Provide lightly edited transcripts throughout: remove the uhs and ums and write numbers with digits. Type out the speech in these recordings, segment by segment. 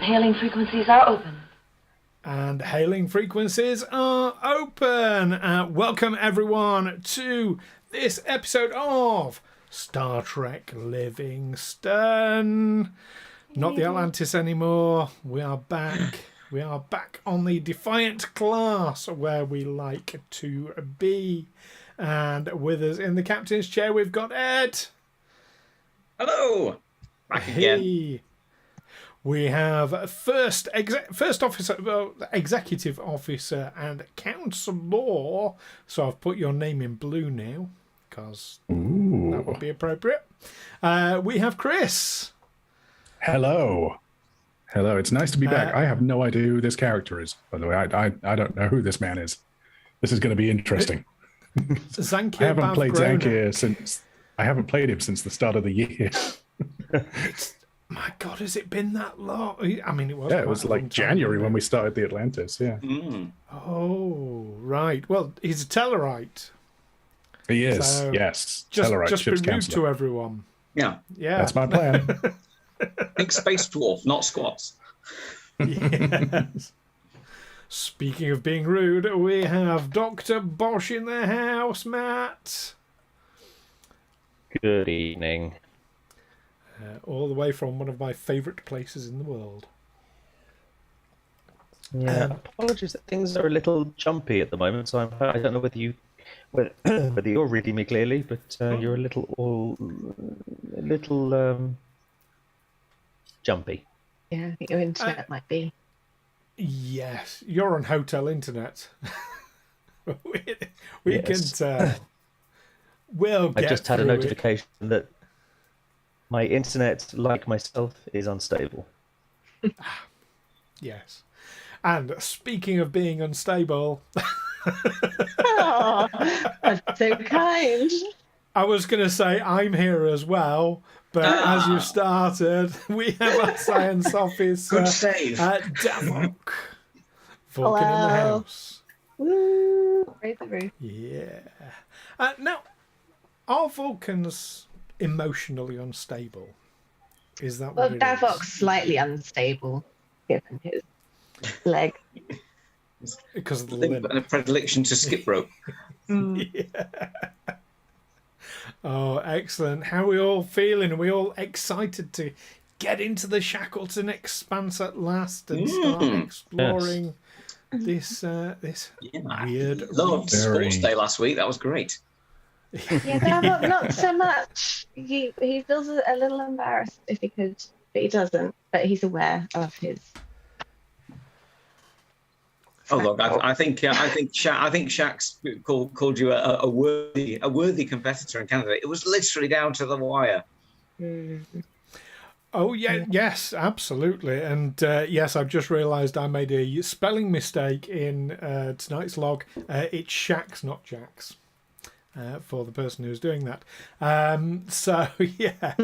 Hailing frequencies are open. And hailing frequencies are open. Welcome everyone to this episode of Star Trek Livingstone. Not the Atlantis anymore. We are back. We are back on the Defiant class where we like to be. And with us in the captain's chair we've got Ed. Hello. Back again. Hey. We have first officer, executive officer, and counsellor. So I've put your name in blue now, because that would be appropriate. We have Chris. Hello. Hello. It's nice to be back. I have no idea who this character is, by the way. I don't know who this man is. This is going to be interesting. Zankir. I haven't played Zankir since. I haven't played him since the start of the year. My God, has it been that long? I mean, it was. Yeah, it was like January when we started the Atlantis. Yeah. Mm. Oh, right. Well, he's a Tellarite. He is. So yes. Just Tellarite, be ship's rude counselor. to everyone. Yeah. Yeah. That's my plan. Big space dwarf, not squats. Yes. Speaking of being rude, we have Dr. Bosh in the house, Matt. Good evening. All the way from one of my favourite places in the world. Yeah, apologies that things are a little jumpy at the moment, so I don't know whether you're reading me clearly, but you're a little jumpy. Yeah, I think your internet might be. Yes, you're on hotel internet. we Yes. can. We'll I get just had a through it. notification that my internet, like myself, is unstable. Yes. And speaking of being unstable, Oh, that's so kind. I was going to say I'm here as well, but as you started, we have our science officer Good save. Davok. Vulcan in the Hello. house. Woo! Raise the roof. Yeah. Now, are Vulcans emotionally unstable? Is that Well, what it Davok's is? slightly unstable, given his leg. Because of the I think limp. a predilection to skip rope. Yeah. Oh, excellent. How are we all feeling? Are we all excited to get into the Shackleton Expanse at last and start exploring this weird Loved Very- Sports Day last week. That was great. Yeah, Davok, not so much. He feels a little embarrassed if he could, but he doesn't. But he's aware of his. Oh look, I think Shack's called you a worthy competitor and candidate. It was literally down to the wire. Oh, yeah, yes, absolutely. And yes, I've just realised I made a spelling mistake in tonight's log. It's Shack's, not Jack's, for the person who's doing that. So, yeah.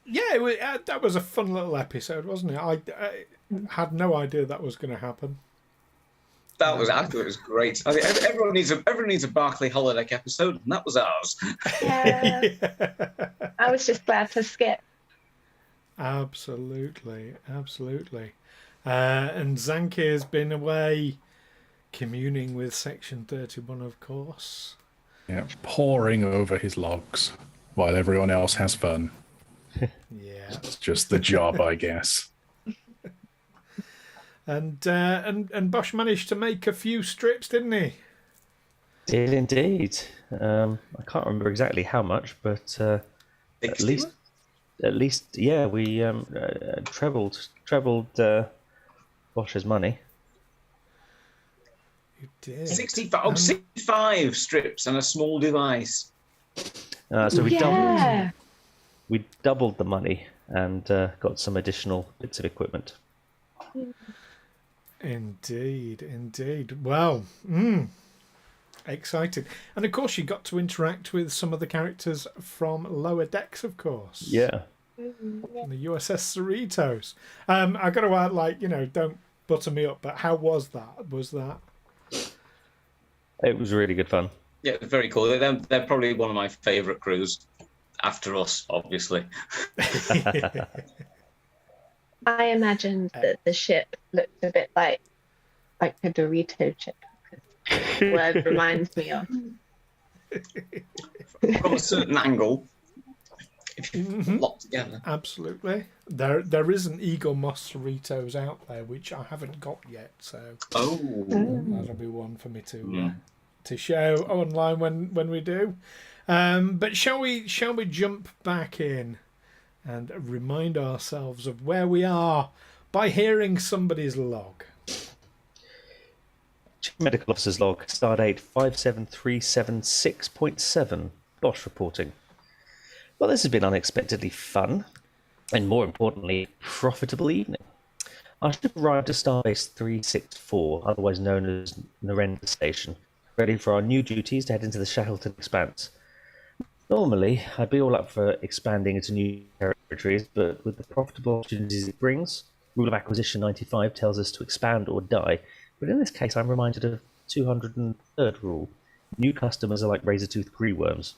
Yeah, that was a fun little episode, wasn't it? I had no idea that was going to happen. I thought it was great. I mean, everyone needs a Barclay holodeck episode, and that was ours. Yeah, I was just glad to skip. Absolutely. And Zankir's been away communing with Section 31, of course. Yeah, poring over his logs while everyone else has fun. Yeah. It's just the job, I guess. And Bosh managed to make a few strips, didn't he? Did indeed. I can't remember exactly how much, but at least, yeah, we trebled Bosh's money. You did. 65 strips and a small device. So Yeah. we doubled the money and got some additional bits of equipment. Indeed. Well, excited. And of course, you got to interact with some of the characters from Lower Decks, of course. Yeah. The USS Cerritos. I got to add, don't butter me up, but how was that? Was that? It was really good fun. Yeah, very cool. They're probably one of my favourite crews, after us, obviously. I imagined that the ship looked a bit like a Dorito chip. The word reminds me of. From a certain angle, if you lock together. Absolutely. There is an Eagle Moss Cerritos out there, which I haven't got yet, so that'll be one for me to show online when we do. But shall we jump back in and remind ourselves of where we are by hearing somebody's log? Chief Medical Officer's log, Stardate 57376.7. Bosh reporting. Well, this has been unexpectedly fun, and more importantly, profitable evening. Our ship arrived at Starbase 364, otherwise known as Narendra Station, ready for our new duties to head into the Shackleton Expanse. Normally, I'd be all up for expanding into new territories, but with the profitable opportunities it brings, Rule of Acquisition 95 tells us to expand or die, but in this case I'm reminded of 203rd rule. New customers are like razor-toothed greenworms.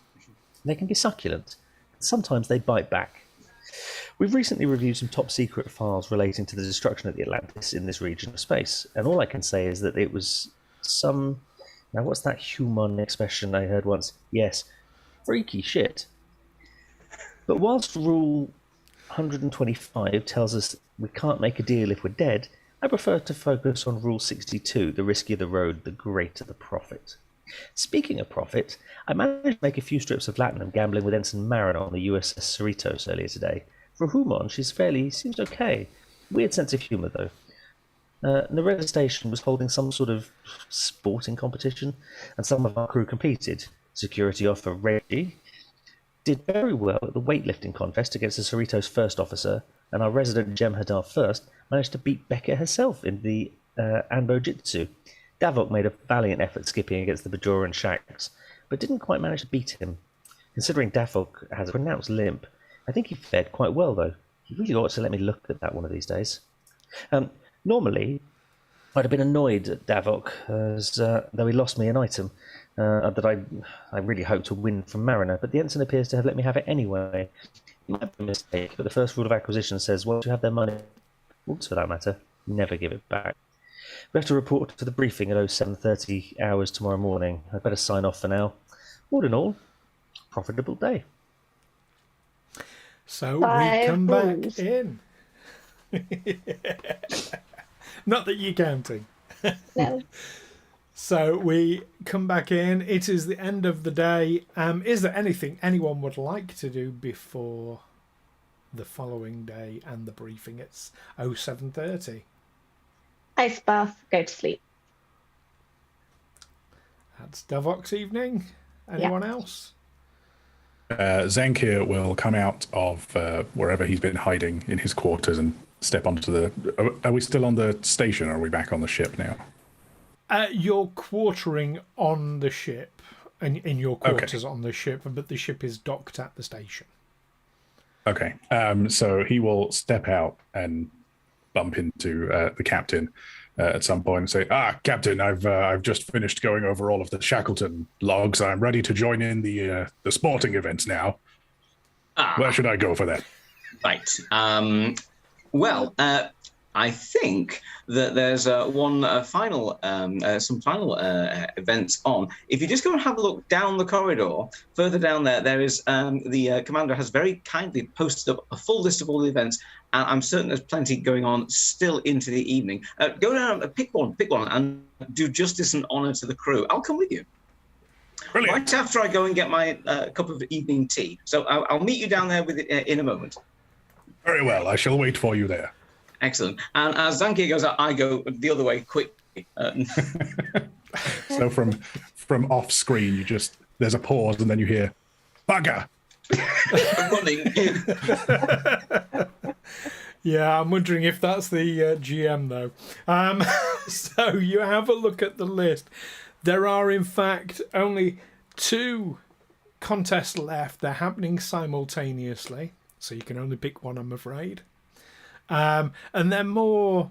They can be succulent, but sometimes they bite back. We've recently reviewed some top-secret files relating to the destruction of the Atlantis in this region of space, and all I can say is that it was some... Now, what's that human expression I heard once? Yes, freaky shit. But whilst Rule 125 tells us we can't make a deal if we're dead, I prefer to focus on Rule 62, the riskier the road, the greater the profit. Speaking of profit, I managed to make a few strips of platinum gambling with Ensign Mariner on the USS Cerritos earlier today. For a Humon, seems okay. Weird sense of humour, though. Narendra Station was holding some sort of sporting competition, and some of our crew competed. Security officer Reggie did very well at the weightlifting contest against the Cerritos first officer, and our resident Cmdr first managed to beat Becca herself in the Anbo Jitsu. Davok made a valiant effort skipping against the Bajoran Shacks, but didn't quite manage to beat him. Considering Davok has a pronounced limp, I think he fared quite well, though. He really ought to let me look at that one of these days. Normally, I'd have been annoyed at Davok, as though he lost me an item that I really hoped to win from Mariner, but the ensign appears to have let me have it anyway. It might be a mistake, but the first rule of acquisition says once you have their money, for that matter, never give it back. We have to report to the briefing at 07:30 hours tomorrow morning. I'd better sign off for now. All in all, profitable day. So we come back in. Not that you're counting. No. So we come back in. It is the end of the day. Is there anything anyone would like to do before the following day and the briefing? It's 07:30. Ice bath, go to sleep. That's Davok's evening. Anyone else? Zankir will come out of wherever he's been hiding in his quarters and step onto the... Are we still on the station, or are we back on the ship now? You're quartering on the ship, in your quarters on the ship, but the ship is docked at the station. Okay. So he will step out and bump into the captain at some point and say, Captain, I've just finished going over all of the Shackleton logs. I'm ready to join in the sporting events now. Where should I go for that? Right. Well, I think that there's some final events on. If you just go and have a look down the corridor, further down there is the commander has very kindly posted up a full list of all the events, and I'm certain there's plenty going on still into the evening. Go down, pick one, and do justice and honour to the crew. I'll come with you. Brilliant. Right after I go and get my cup of evening tea. So I'll meet you down there with in a moment. Very well. I shall wait for you there. Excellent. And as Zankir goes out, I go the other way quickly. So from off screen, there's a pause, and then you hear bugger running. Yeah, I'm wondering if that's the GM though. So you have a look at the list. There are in fact only 2 contests left. They're happening simultaneously, so you can only pick one, I'm afraid. And they're more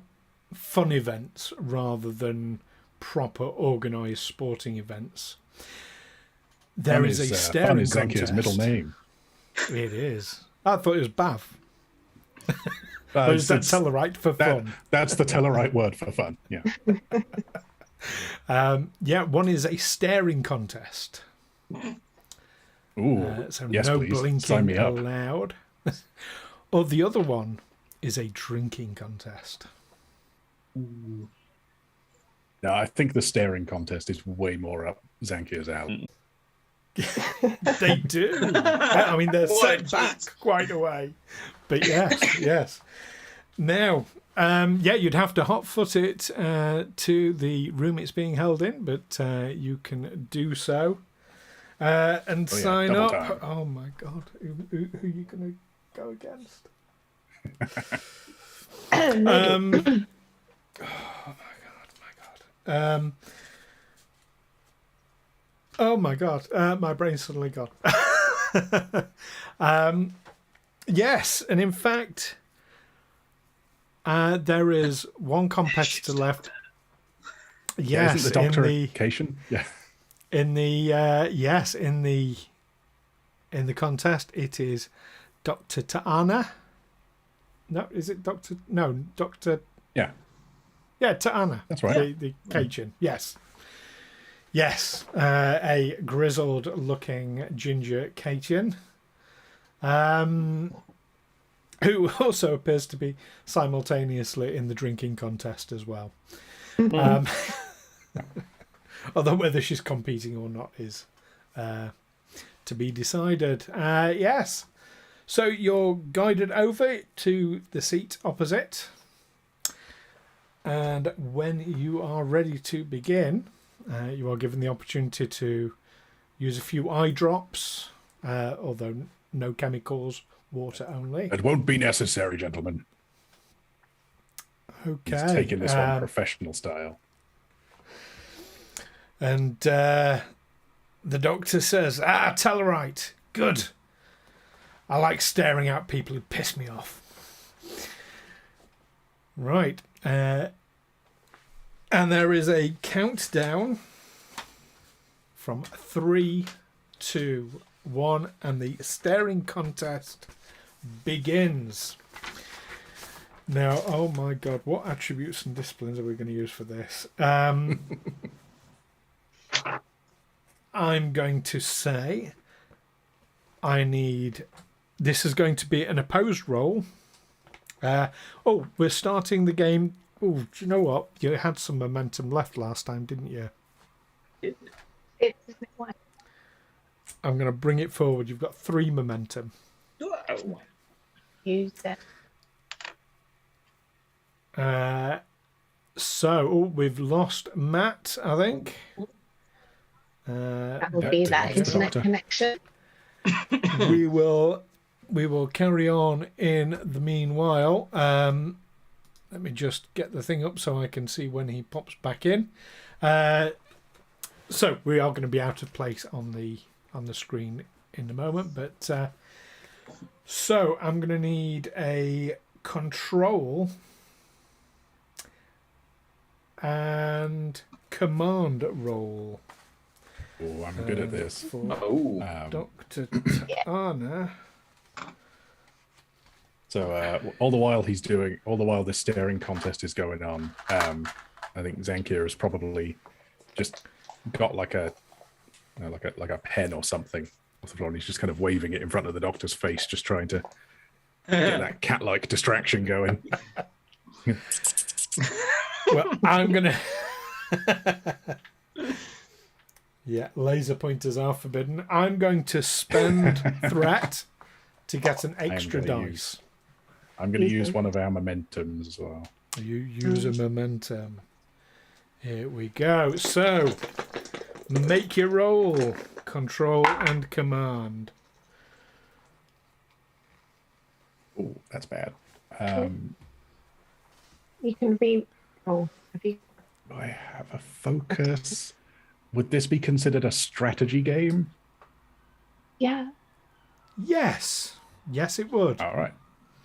fun events rather than proper organised sporting events. There is a staring contest. Zankir's middle name. It is. I thought it was Bav. Or is that it's- Tellarite for fun? That's the Tellarite word for fun. Yeah. Yeah, one is a staring contest. Ooh. So yes, no please. Sign blinking me up. allowed. Or the other one is a drinking contest. No, I think the staring contest is way more up Zankir's alley. They do. I mean, they're set back quite a way. But yes, yes. Now, yeah, you'd have to hotfoot it to the room it's being held in, but you can do so and sign double up. time. Oh my God, who are you going to go against? Oh my God. Oh my God, my brain's suddenly gone. Yes, and in fact, there is one competitor left. Yes, Isn't the doctor occasion? Yeah. in the contest, it is Dr. Ta'ana. No, is it Dr. No, Dr. Yeah. Yeah, Ta'ana. That's right. The Cajun. Yes. Yes, a grizzled-looking ginger Cajun, who also appears to be simultaneously in the drinking contest as well. Although whether she's competing or not is to be decided. Yes. So you're guided over to the seat opposite. And when you are ready to begin, you are given the opportunity to use a few eye drops, although no chemicals, water only. It won't be necessary, gentlemen. Okay. He's taking this one professional style. And the doctor says, Tellarite, good. I like staring at people who piss me off. Right. And there is a countdown from 3, 2, 1, and the staring contest begins. Now, oh my God, what attributes and disciplines are we going to use for this? I'm going to say this is going to be an opposed roll. We're starting the game. Oh, do you know what? You had some momentum left last time, didn't you? I'm going to bring it forward. You've got 3 momentum. Use it. We've lost Matt, I think. That will be that internet connection. we will carry on in the meanwhile. Let me just get the thing up so I can see when he pops back in. So we are going to be out of place on the screen in a moment, but so I'm going to need a control and command roll. Oh, I'm good at this. For Dr. Ta'ana. So all the while this staring contest is going on, I think Zankir has probably just got like a pen or something off the floor, and he's just kind of waving it in front of the doctor's face, just trying to get that cat-like distraction going. Well, I'm gonna. Yeah, laser pointers are forbidden. I'm going to spend threat to get an extra dice. I'm going to use one of our momentums as well. You use a momentum. Here we go. So, make your roll. Control and command. Oh, that's bad. You can re-roll. Do I have a focus? Would this be considered a strategy game? Yeah. Yes. Yes, it would. All right.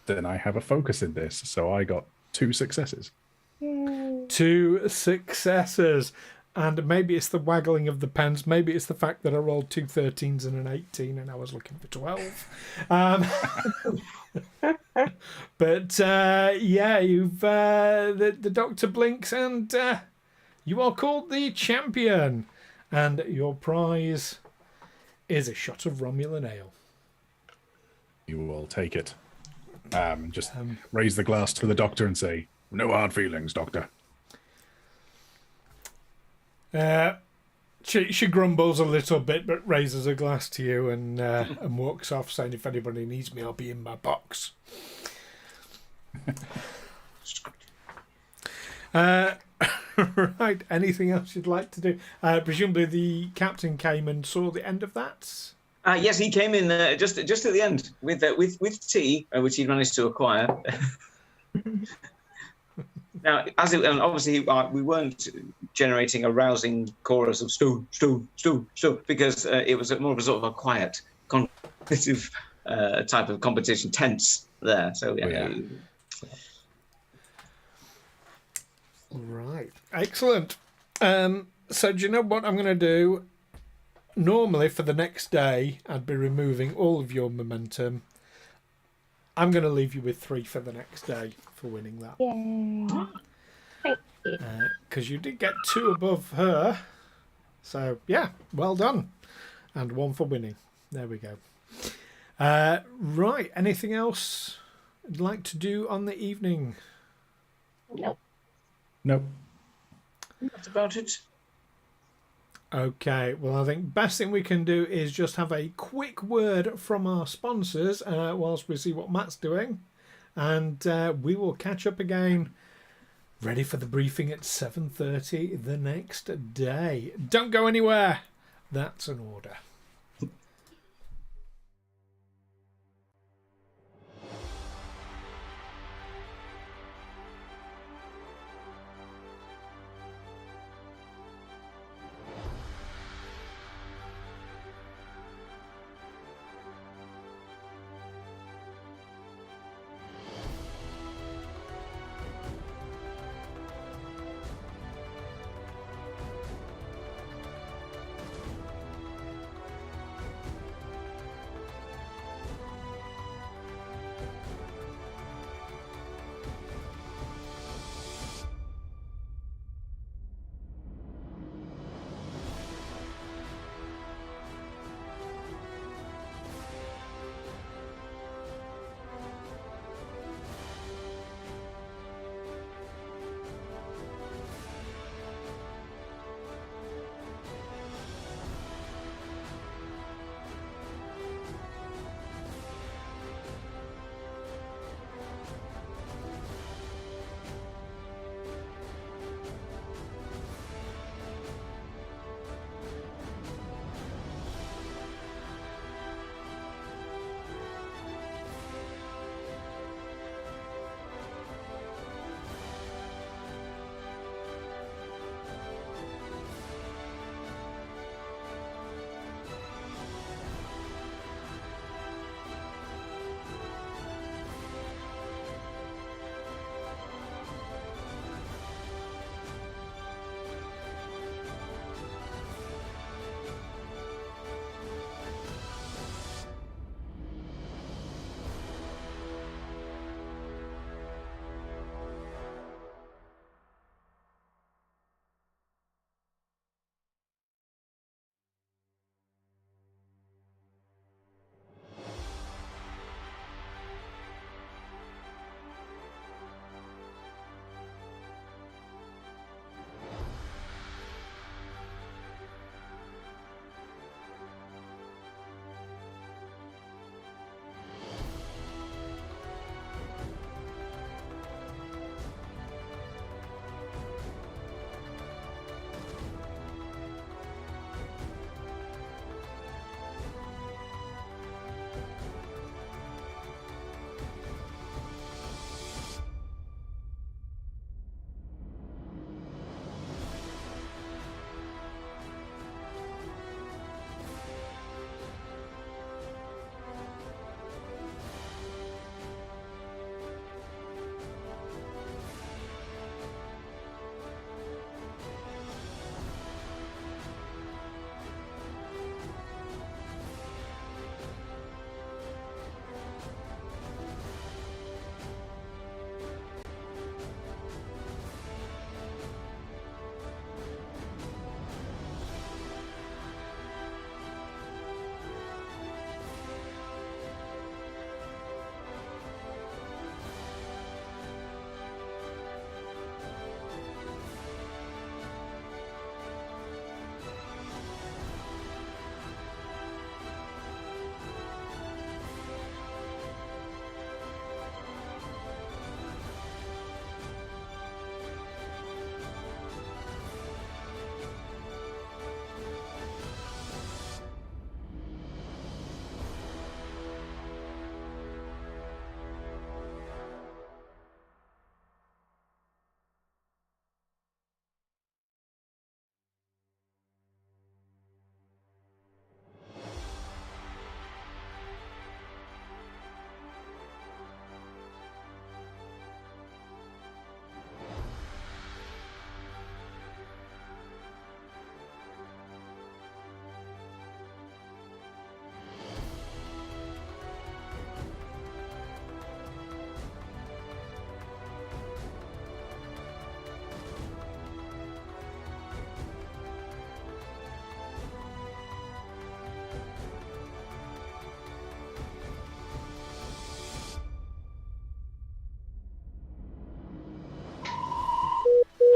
Then I have a focus in this, so I got 2 successes. 2 successes. And maybe it's the waggling of the pens. Maybe it's the fact that I rolled 2 13s and an 18 and I was looking for 12. But yeah, you've the doctor blinks, and you are called the champion, and your prize is a shot of Romulan ale. You will take it. Just raise the glass to the doctor and say, "No hard feelings, doctor." She grumbles a little bit, but raises a glass to you and walks off, saying, "If anybody needs me, I'll be in my box." Right. Anything else you'd like to do? Presumably, the captain came and saw the end of that. Yes, he came in just at the end with tea, which he managed to acquire. Now, obviously, we weren't generating a rousing chorus of stew, stew, stew, stew, because it was more of a sort of a quiet, competitive type of competition, tense there. So yeah. Right, excellent. So do you know what I'm going to do? Normally, for the next day, I'd be removing all of your momentum. I'm going to leave you with 3 for the next day for winning that. Yay. Thank you. Because you did get 2 above her. So, yeah, well done. And 1 for winning. There we go. Right, anything else you'd like to do on the evening? Nope. Nope. That's about it. Okay, well, I think best thing we can do is just have a quick word from our sponsors whilst we see what Matt's doing. And we will catch up again, ready for the briefing at 7:30 the next day. Don't go anywhere. That's an order.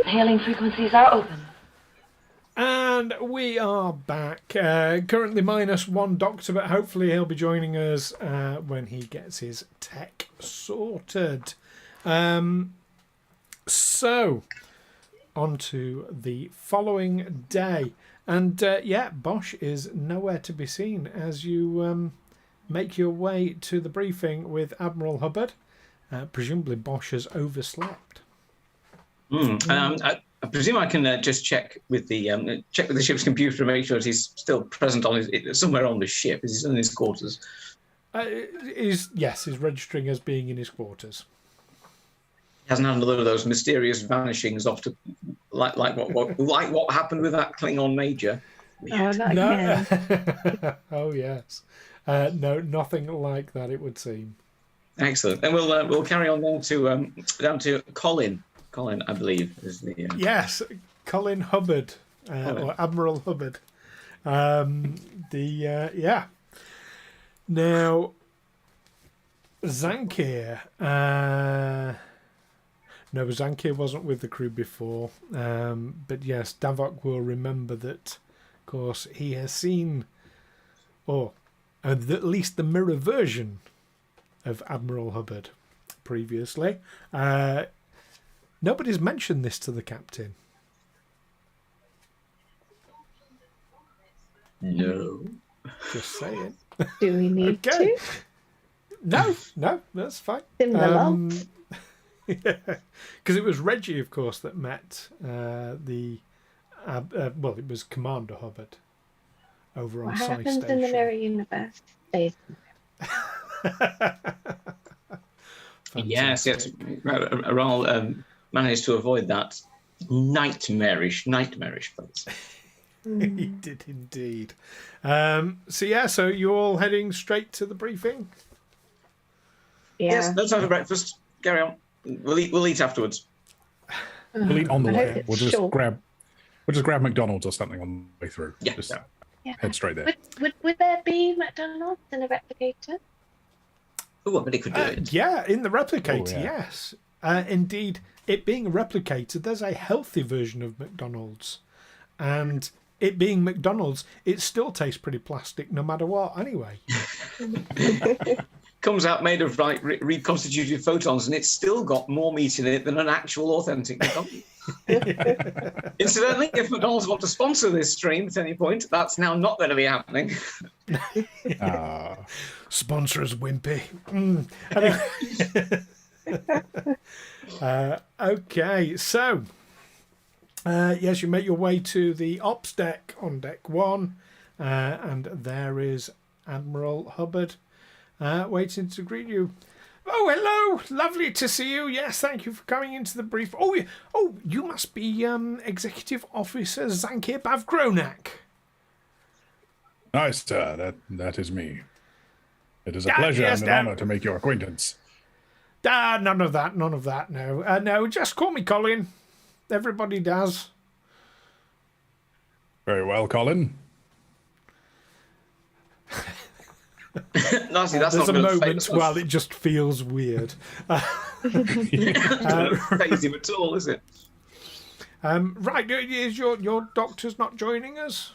Hailing frequencies are open. And we are back. Currently -1 doctor, but hopefully he'll be joining us when he gets his tech sorted. So, on to the following day. And Bosh is nowhere to be seen as you make your way to the briefing with Admiral Hubbard. Presumably Bosh has overslept. I presume I can just check with the ship's computer to make sure that he's still present on somewhere on the ship. Is he in his quarters? He's registering as being in his quarters. He hasn't had another of those mysterious vanishings off to like what happened with that Klingon major. Oh, not again. Oh yes. No, nothing like that. It would seem. Excellent. And we'll carry on down to Colin. Colin, I believe, is the yes, Colin Hubbard, or Admiral Hubbard. Now, Zankir. No, Zankir wasn't with the crew before. But yes, Davok will remember that, of course, he has seen, or at least the mirror version of Admiral Hubbard previously. Nobody's mentioned this to the captain. No. Just saying. Do we need to? No, that's fine. Because Because it was Reggie, of course, that met it was Commander Hubbard over on what Sci happens Station. in the mirror universe stays. Yes. Wraal managed to avoid that nightmarish place. He did indeed. So you're all heading straight to the briefing? Yeah. Yes, no time for breakfast. Carry on. We'll eat afterwards. We'll eat on the I hope way. it's We'll just grab McDonald's or something on the way through. Yeah. Just Yeah. head straight there. Would there be McDonald's in a replicator? Oh, but it could do it. Yeah, in the replicator, Oh, yeah. yes. Indeed, it being a replicator, there's a healthy version of McDonald's. And it being McDonald's, it still tastes pretty plastic no matter what, anyway. Comes out made of reconstituted photons, and it's still got more meat in it than an actual authentic McDonald's. Incidentally, if McDonald's want to sponsor this stream at any point, that's now not going to be happening. Sponsor us, Wimpy. Okay, so yes, you make your way to the ops deck on deck 1, and there is Admiral Hubbard waiting to greet you. Oh, hello, lovely to see you. Yes, thank you for coming into the brief. Oh, you must be Executive Officer Zankir Gronnahk. Nice, sir. That is me. It is a pleasure and an honor to make your acquaintance. None of that. No, no, just call me Colin. Everybody does. Very well, Colin. Nasty, that's There's not a going to moment while it just feels weird. phase him at all, is it? Right, is your doctor's not joining us?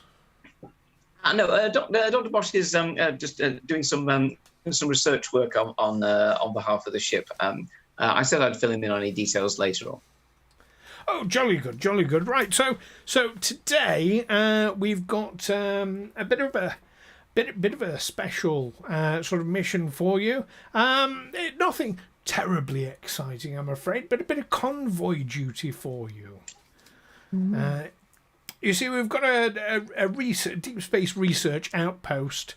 No, Dr. Bosh is just doing some research work on behalf of the ship. I said I'd fill him in on any details later on. Oh, jolly good. Right, so today we've got a bit of a special sort of mission for you. Nothing terribly exciting, I'm afraid, but a bit of convoy duty for you. You see, we've got a deep space research outpost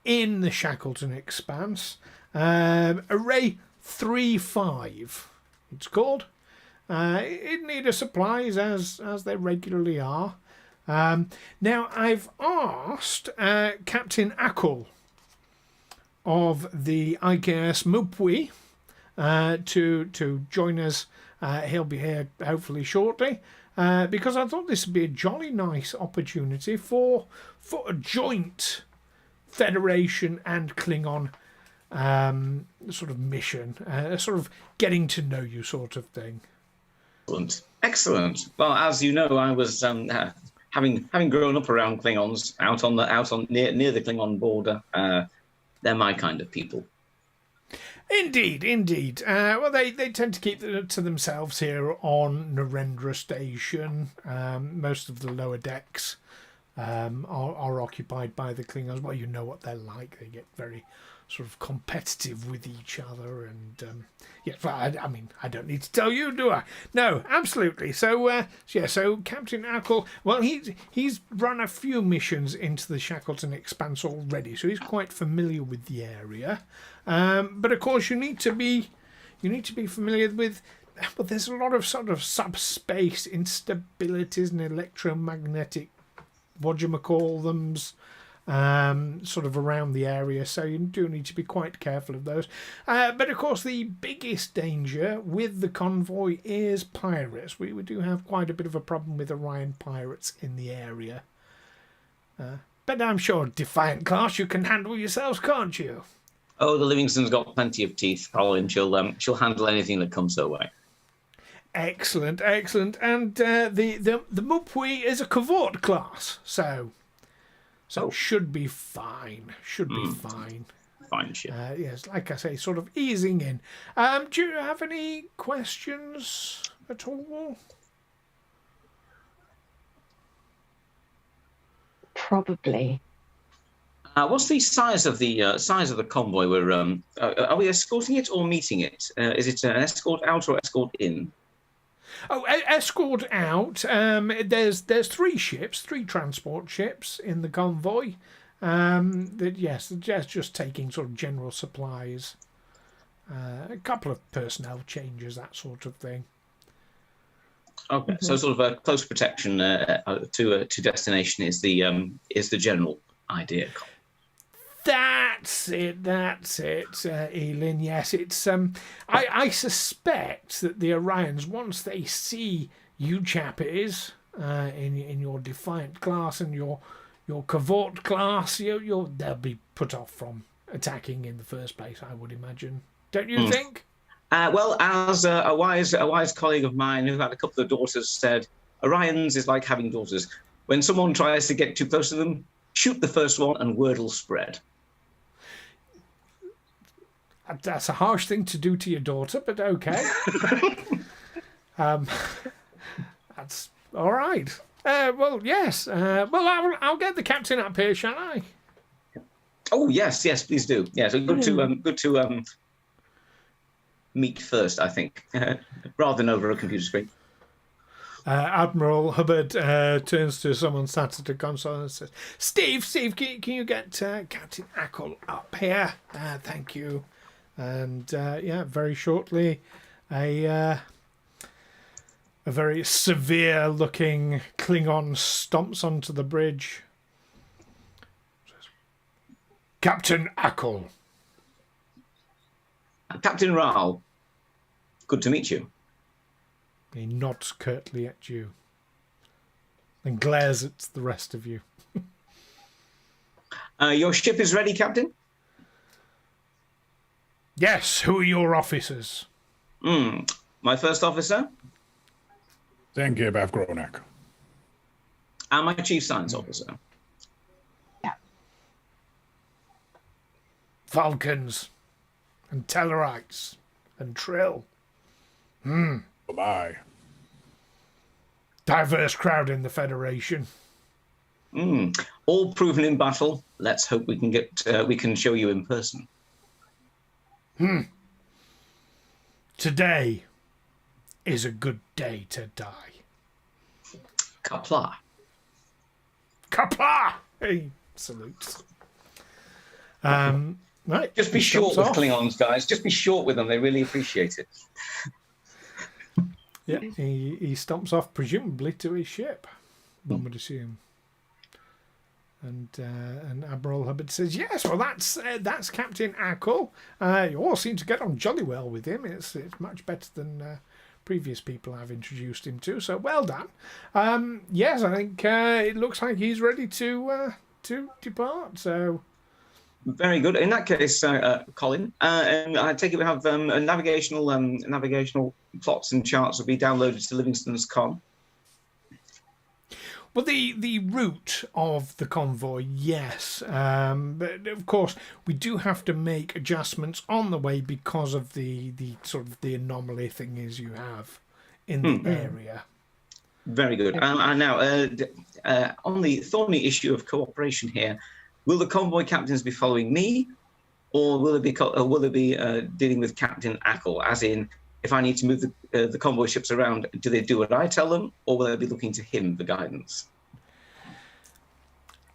in the Shackleton Expanse. Array 3-5, it's called. In need of supplies, as they regularly are. Now, I've asked Captain Ackle of the IKS Mupwi to join us. He'll be here hopefully shortly. Because I thought this would be a jolly nice opportunity for a joint Federation and Klingon sort of mission, sort of getting to know you sort of thing. Excellent, excellent. Well, as you know, I was having grown up around Klingons, out on near the Klingon border. They're my kind of people. Indeed, indeed. Well, they tend to keep it to themselves here on Narendra Station. Most of the lower decks are occupied by the Klingons. Well, you know what they're like. They get very sort of competitive with each other, and yeah. Well, I mean, I don't need to tell you, do I? No, absolutely. So yeah. So Captain Ackle, well, he's run a few missions into the Shackleton Expanse already, so he's quite familiar with the area. But of course, you need to be familiar with. But there's a lot of sort of subspace instabilities and electromagnetic, whatchamacallthems, sort of around the area, so you do need to be quite careful of those. But of course, the biggest danger with the convoy is pirates. We do have quite a bit of a problem with Orion pirates in the area. But I'm sure, Defiant class, you can handle yourselves, can't you? Oh, the Livingstone's got plenty of teeth, Colin. She'll handle anything that comes her way. Excellent, excellent. And the Mupwi is a cavort class, so it should be fine. Should be fine. Fine ship. Yes, like I say, sort of easing in. Do you have any questions at all? Probably. What's the size of the convoy? Are we escorting it or meeting it? Is it an escort out or escort in? Oh, escort out. There's three transport ships in the convoy. Just taking sort of general supplies, a couple of personnel changes, that sort of thing. Okay, so sort of a close protection to destination is the general idea. That's it, Eelin. Yes, it's. I suspect that the Orions, once they see you chappies in your Defiant class and your Cavort class, they'll be put off from attacking in the first place, I would imagine. Don't you think? Well, as a wise colleague of mine who had a couple of daughters said, Orions is like having daughters. When someone tries to get too close to them, shoot the first one and word will spread. That's a harsh thing to do to your daughter, but okay. That's all right. Well, yes. Well, I'll get the captain up here, shall I? Oh yes, please do. Yeah, so good to meet first, I think, rather than over a computer screen. Admiral Hubbard turns to someone sat at a console and says, Steve, can you get Captain Ackle up here? Thank you. And very shortly, a very severe-looking Klingon stomps onto the bridge. Says, Captain Ackle. Captain Wraal, good to meet you. He nods curtly at you and glares at the rest of you. Your ship is ready, Captain? Yes, who are your officers? My first officer? Zankir Gronnahk. And my chief science officer? Yeah. Vulcans and Tellarites and Trill. Bye-bye. Diverse crowd in the Federation. All proven in battle. Let's hope we can show you in person. Today is a good day to die. Kapla. Kapla! He salutes. Right. Just be he short stomps with off. Klingons, guys. Just be short with them. They really appreciate it. Yeah, he stomps off, presumably to his ship, one would assume. And Admiral Hubbard says, yes, well, that's Captain Ackle. You all seem to get on jolly well with him. It's much better than previous people I've introduced him to, so well done. Yes, I think it looks like he's ready to depart, so Very good. In that case, Colin, I take it we have a navigational plots and charts will be downloaded to Livingstone's com. Well, the route of the convoy, yes, but of course we do have to make adjustments on the way because of the sort of the anomaly thingies you have in the area. Very good. And now, on the thorny issue of cooperation here, will the convoy captains be following me, or will they be dealing with Captain Ackle? As in, if I need to move the convoy ships around, do they do what I tell them, or will they be looking to him for guidance?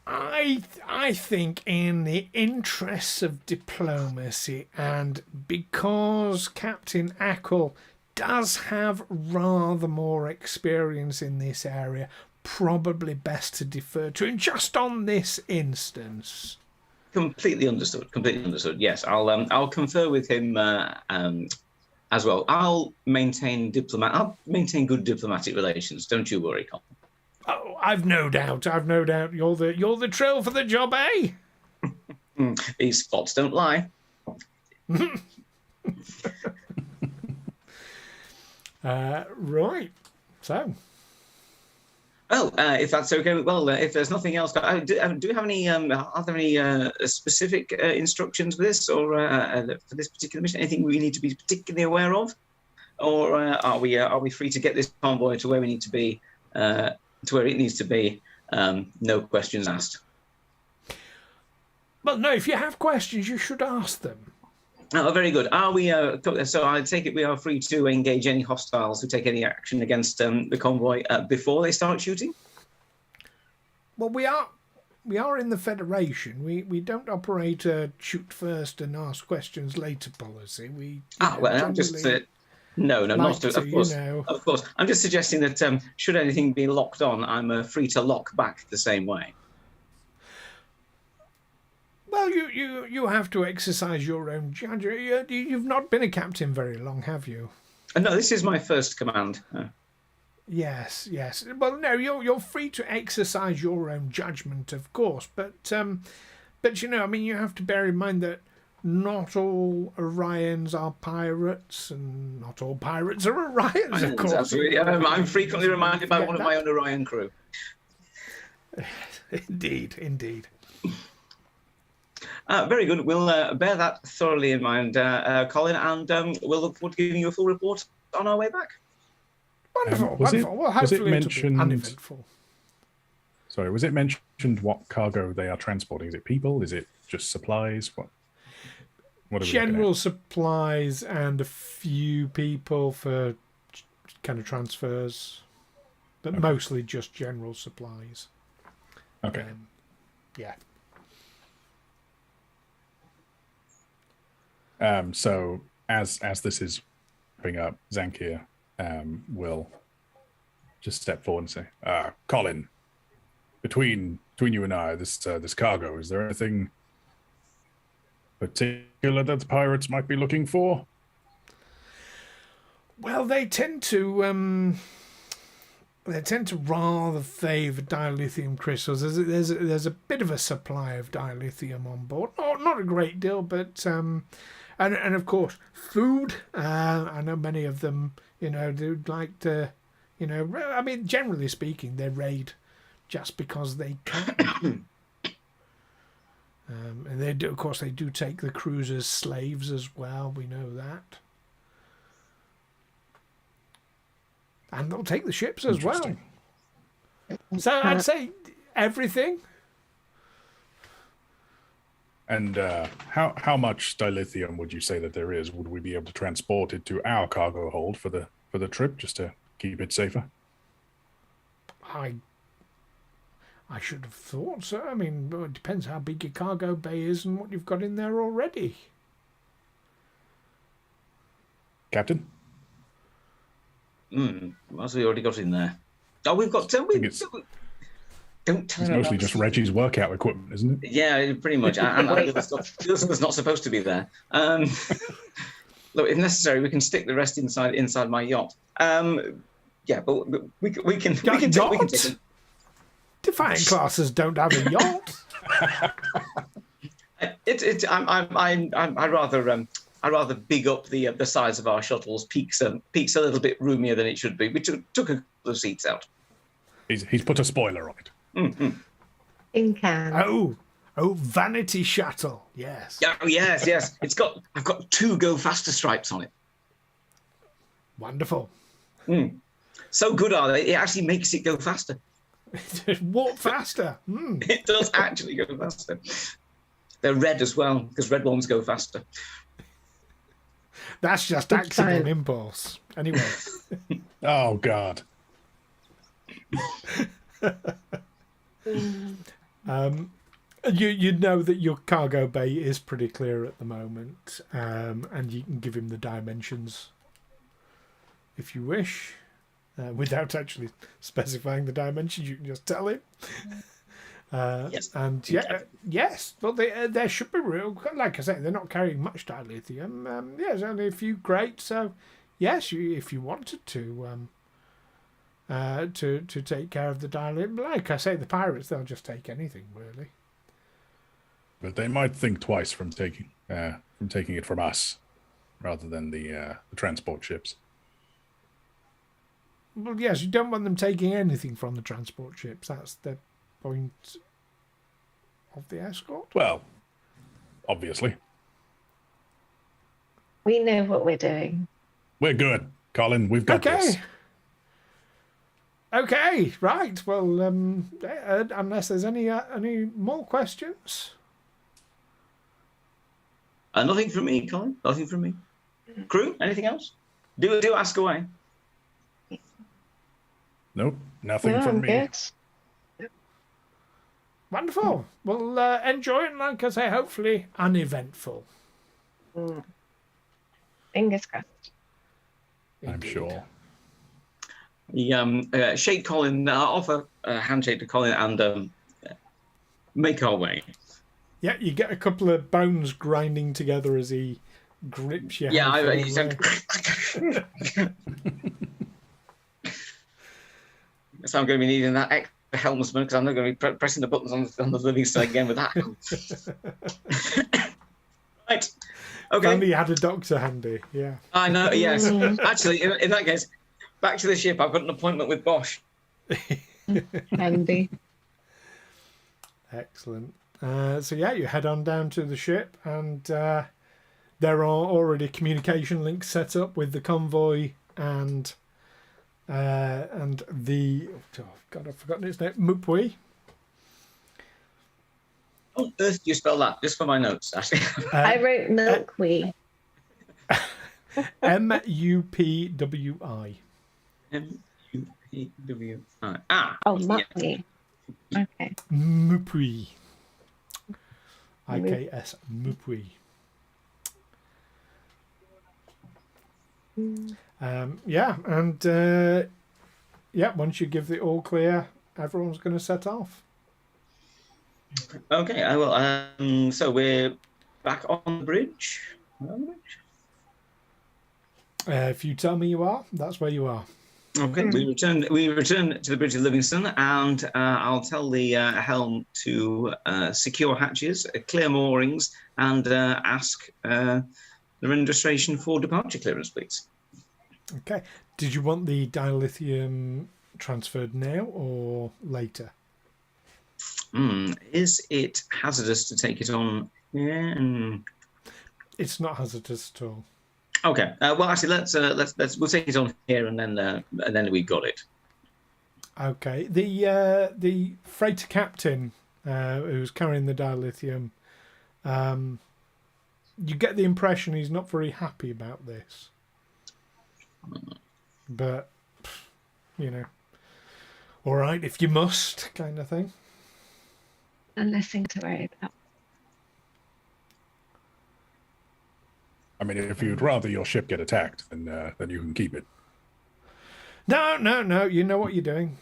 I think in the interests of diplomacy, and because Captain Ackle does have rather more experience in this area, probably best to defer to him just on this instance. Completely understood. Completely understood. Yes, I'll confer with him as well. I'll maintain good diplomatic relations. Don't you worry, Colin. Oh, I've no doubt. You're the trill for the job, eh? These spots don't lie. Right. So. Oh, if that's okay. Well, if there's nothing else, do we have any? Are there any specific instructions for this, or for this particular mission? Anything we need to be particularly aware of, or are we free to get this convoy to where we need to be, to where it needs to be? No questions asked. Well, no. If you have questions, you should ask them. Oh, very good. Are we? So I take it we are free to engage any hostiles who take any action against the convoy before they start shooting. Well, we are in the Federation. We don't operate a shoot first and ask questions later policy. I'm just no, not to, of course. Of course, I'm just suggesting that should anything be locked on, I'm free to lock back the same way. Well, you have to exercise your own judgment. You've not been a captain very long, have you? No, this is my first command. Yes. Well, no, you're free to exercise your own judgment, of course, but you know, I mean, you have to bear in mind that not all Orions are pirates, and not all pirates are Orions, of course. Absolutely. I'm frequently reminded by one of my own Orion crew. Indeed. Very good. We'll bear that thoroughly in mind, Colin, and we'll look forward to giving you a full report on our way back. Wonderful. Well, hopefully it'll be uneventful. Sorry, was it mentioned what cargo they are transporting? Is it people? Is it just supplies? What are we general supplies and a few people for kind of transfers, but mostly just general supplies. Okay. Yeah. So as this is wrapping up, Zankir will just step forward and say, Colin, between you and I, this cargo, is there anything particular that the pirates might be looking for? Well, they tend to rather favour dilithium crystals. There's a bit of a supply of dilithium on board. Not a great deal, but and of course food. I know many of them, they'd like to, I mean, generally speaking, they raid just because they can. And they do, of course, they do take the crews as slaves as well. We know that. And they'll take the ships as well. So I'd say everything. And how much dilithium would you say that there is? Would we be able to transport it to our cargo hold for the trip, just to keep it safer? I should have thought so. I mean, it depends how big your cargo bay is and what you've got in there already. Captain? What else have we already got in there? Oh, we've got... It's mostly just Reggie's workout equipment, isn't it? Yeah, pretty much. And the other stuff's not supposed to be there. Look, if necessary, we can stick the rest inside my yacht. Yeah, but we can take it. Defiant classes don't have a yacht. I rather big up the size of our shuttles. Peak's a little bit roomier than it should be. We took a couple of seats out. He's put a spoiler on it. Mm-hmm. In can. Oh, vanity shuttle. Yes. Oh, yes. I've got 2 go faster stripes on it. Wonderful. So good are they? It actually makes it go faster. Walk faster. It does actually go faster. They're red as well, because red ones go faster. That's just accident impulse. Anyway. Oh, God. You know that your cargo bay is pretty clear at the moment, and you can give him the dimensions if you wish, without actually specifying the dimensions. You can just tell him. Yes. And yes, but there should be room. Like I say, they're not carrying much dilithium. There's only a few crates, so yes, if you wanted to take care of the dilithium, like I say, the pirates, they'll just take anything really. But they might think twice from taking it from us, rather than the transport ships. Well, yes, you don't want them taking anything from the transport ships. That's the point of the escort. Well, obviously. We know what we're doing. We're good, Colin. We've got this. Okay, right. Well, unless there's any more questions. Nothing from me, Colin. Nothing from me. Crew, anything else? Do ask away. Nope, nothing No, from I'm me. good. Wonderful. Well, enjoy it. Like I say, hopefully uneventful. Fingers crossed. I'm Indeed. sure. We shake Colin, offer a handshake to Colin, and make our way. Yeah, you get a couple of bones grinding together as he grips your Yeah, hand. you sound. So I'm going to be needing that extra helmsman, because I'm not going to be pressing the buttons on the Livingstone again with that. Right. Okay. Only you had a doctor handy. Yeah. I know. Yes. Actually, in that case, back to the ship. I've got an appointment with Bosh. Handy. Excellent. So yeah, you head on down to the ship, and there are already communication links set up with the convoy and the God, I've forgotten its name. Mupui. How on earth do you spell that? Just for my notes, actually. I wrote milkweed. MUPWI. MUPWI. Oh, milkweed. Okay. Mupui. IKS Mupui. Once you give the all clear, everyone's going to set off. Okay, I will. So we're back on the bridge. If you tell me you are, that's where you are. Okay, we return to the bridge of Livingstone, and I'll tell the helm to secure hatches, clear moorings, and ask Narendra Station for departure clearance, please. Okay. Did you want the dilithium transferred now or later? Is it hazardous to take it on? Yeah. It's not hazardous at all. Okay. Well, actually, we'll take it on here, and then we've got it. Okay. The freighter captain who's carrying the dilithium, you get the impression he's not very happy about this. But all right, if you must, kind of thing. Nothing to worry about. I mean, if you'd rather your ship get attacked, then you can keep it. No. You know what you're doing.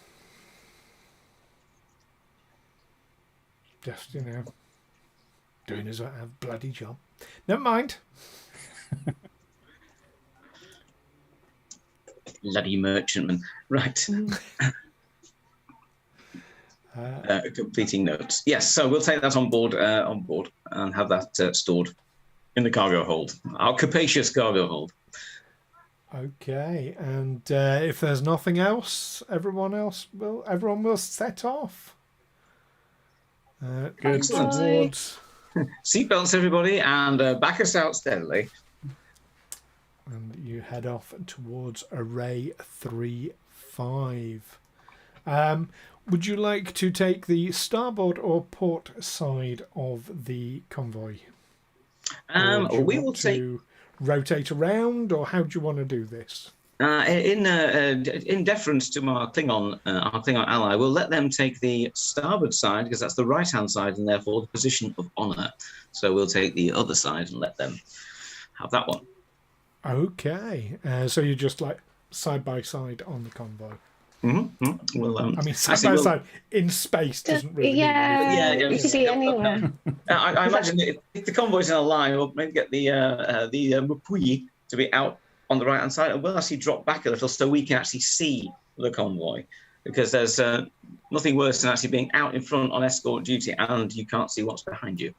Just, doing as a bloody job. Never mind. Bloody merchantman. Right. completing notes. Yes, so we'll take that on board and have that stored in the cargo hold, our capacious cargo hold. Okay, and if there's nothing else, everyone will set off. Good. Towards, Seatbelts, everybody, and back us out steadily. and you head off towards Array 3-5. Would you like to take the starboard or port side of the convoy? Or do you We want will take. to rotate around, or how do you want to do this? In deference to our Klingon ally, we'll let them take the starboard side because that's the right-hand side and therefore the position of honour. So we'll take the other side and let them have that one. Okay, so you're just like side by side on the convoy. Mm-hmm. Well, I mean, side by side in space doesn't really. Yeah, mean you could be anywhere. I imagine if the convoy's in a line, we'll maybe get the Mupui to be out on the right-hand side, and we'll actually drop back a little so we can actually see the convoy, because there's nothing worse than actually being out in front on escort duty and you can't see what's behind you.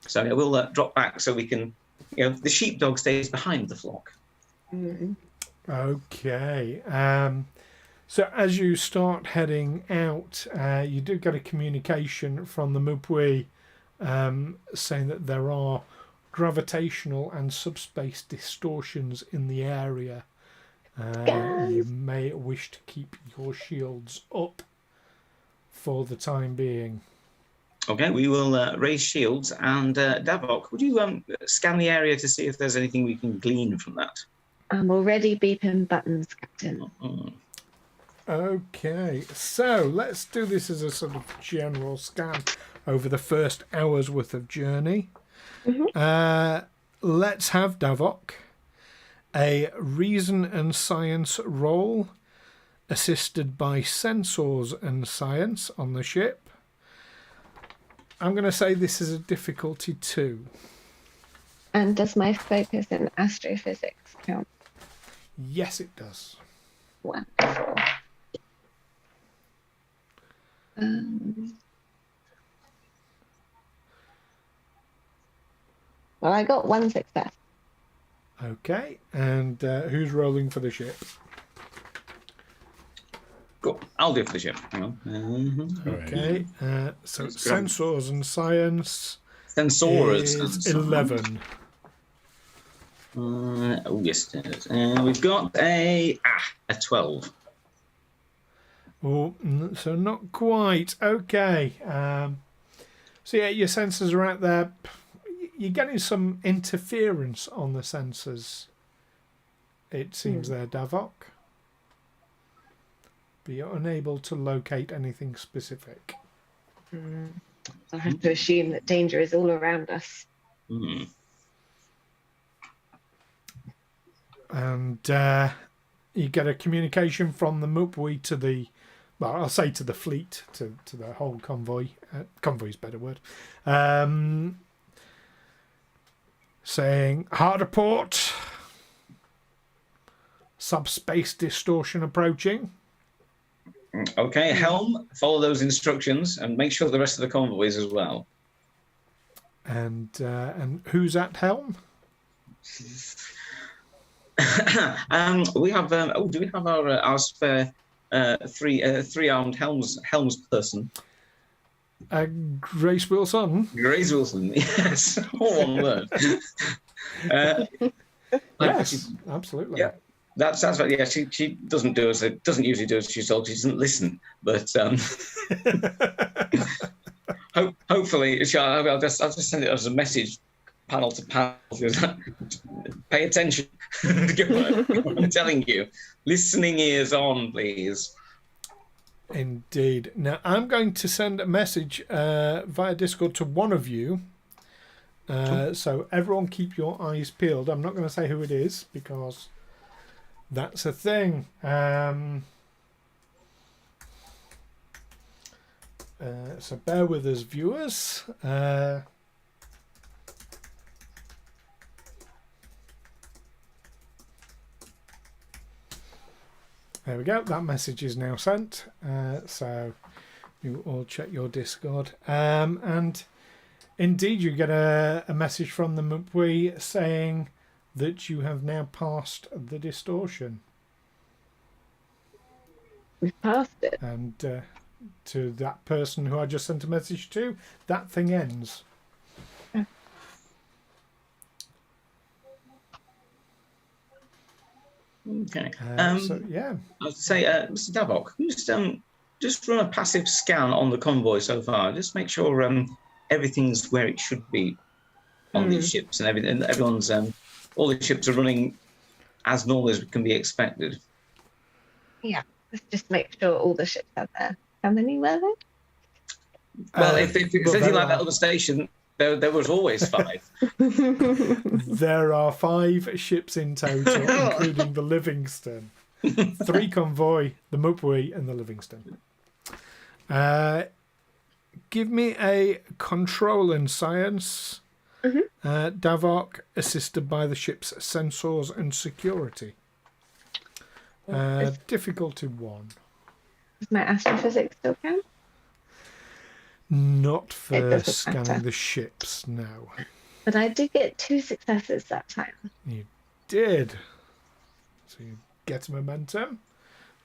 So yeah, we'll drop back so we can, the sheepdog stays behind the flock. Mm-hmm. Okay. So as you start heading out, you do get a communication from the Mupui saying that there are gravitational and subspace distortions in the area. You may wish to keep your shields up for the time being. Okay, we will raise shields, and Davok, would you scan the area to see if there's anything we can glean from that? I'm already beeping buttons, Captain. Okay, so let's do this as a sort of general scan over the first hour's worth of journey. Let's have Davok a reason and science roll assisted by sensors and science on the ship. I'm going to say this is a difficulty 2. And does my focus in astrophysics count? Yes, it does. Wonderful. Well, I got 1 success. Okay, and who's rolling for the ship? Cool. I'll do it for the ship. Hang on. Okay, so sensors and science Sensors. is 11. Oh, yes, it is. And we've got a 12. Oh, so not quite. Okay. So yeah, your sensors are out there. You're getting some interference on the sensors, it seems there, Davok. But you're unable to locate anything specific. I have to assume that danger is all around us. And you get a communication from the Mupui to the, well, I'll say to the fleet, to the whole convoy. Convoy's a better word. Saying, hard a port, subspace distortion approaching. Okay, helm, follow those instructions and make sure the rest of the convoy is as well. And who's at helm? We have, do we have our spare three-armed helms person? Grace Wilson. Grace Wilson, yes, all one word. Yes, absolutely. Yeah, that sounds right. Yeah, she doesn't do as it doesn't usually do as she's told. She doesn't listen, but hopefully, I'll just send it as a message, panel to panel. Pay attention. I'm telling you, listening ears on, please. Indeed. Now, I'm going to send a message via Discord to one of you. So everyone keep your eyes peeled. I'm not going to say who it is because that's a thing. So bear with us, viewers. There we go. That message is now sent. So You all check your Discord. And indeed, you get a message from the Mpui saying that you have now passed the distortion. We've passed it. And to that person who I just sent a message to, that thing ends. Okay. So, yeah. I'd say, Mr. Davok, just run a passive scan on the convoy so far. Just make sure everything's where it should be on these ships, and everyone's all the ships are running as normal as can be expected. Yeah, let's just make sure all the ships are there. How many were there? Well, if it's anything like that other station, there was always 5. There are 5 ships in total, including the Livingstone. 3 Convoy, the Mpui, and the Livingstone. Give me a control and science. Davok, assisted by the ship's sensors and security. Difficulty 1. Does my astrophysics still count? Not for doesn't scanning matter. the ships, no. But I did get 2 successes that time. You did. So you get momentum.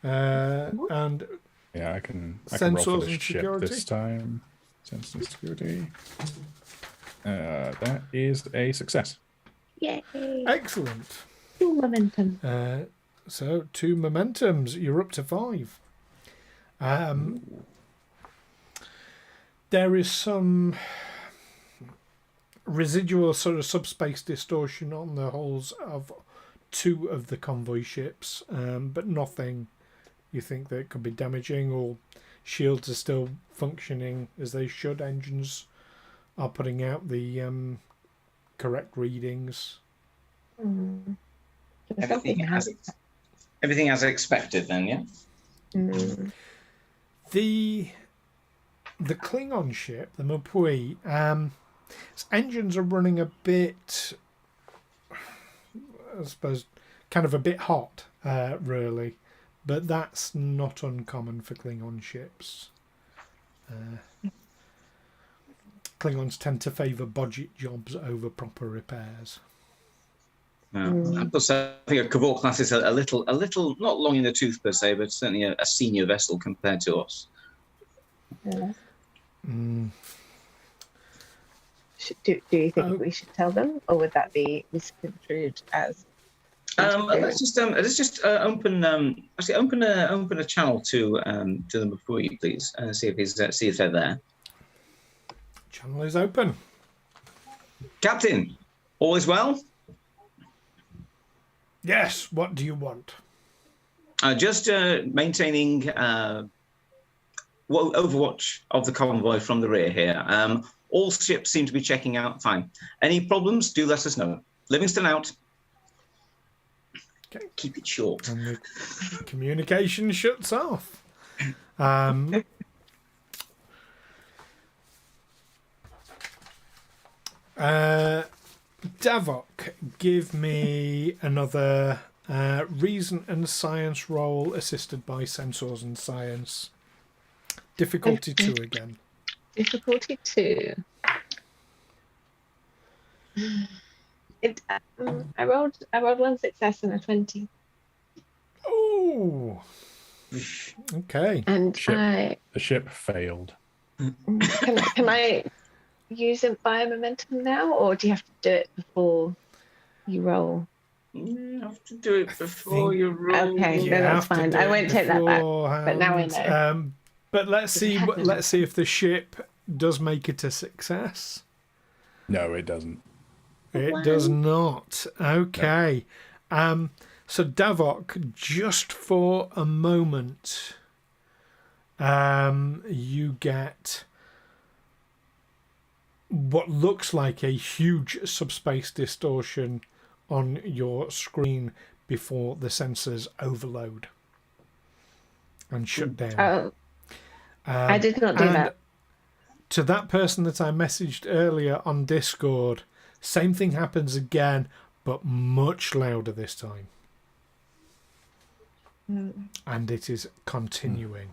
And Yeah, I can roll Sensors for the and ship security? this time. Sensors and security. That is a success. Yay! excellent. 2 momentum. So 2 momentums. You're up to 5. There is some residual sort of subspace distortion on the hulls of 2 of the convoy ships, but nothing you think that could be damaging, or shields are still functioning as they should. Engines are putting out the correct readings. Everything as expected, then, yeah. The Klingon ship, the Mpui, its engines are running a bit, I suppose, kind of a bit hot, really. But that's not uncommon for Klingon ships. Klingons tend to favour budget jobs over proper repairs. Plus, I think a Councillor class is a little, not long in the tooth per se, but certainly a senior vessel compared to us. Do you think we should tell them, or would that be misconstrued as? Let's just open a channel to them before you, please, see if they're there. Channel is open. Captain, all is well. Yes. What do you want? Just maintaining overwatch of the convoy from the rear here. All ships seem to be checking out fine. Any problems, do let us know. Livingstone out. Okay. Keep it short. And the communication shuts off. Davok, give me another reason and science roll assisted by sensors and science. Difficulty 2 again. Difficulty 2. I rolled 1 success and a 20. Oh. Okay. And The ship failed. can I use it by momentum now, or do you have to do it before you roll? You have to do it before you roll. Okay, You no, that's have to fine. do I it won't take that back. But now I know. beforehand. But let's see. Let's see if the ship does make it a success. No, it doesn't. It does not. Okay. So Davok, just for a moment, you get what looks like a huge subspace distortion on your screen before the sensors overload and shut down. Oh, I did not do and that. To that person that I messaged earlier on Discord, same thing happens again, but much louder this time. And it is continuing.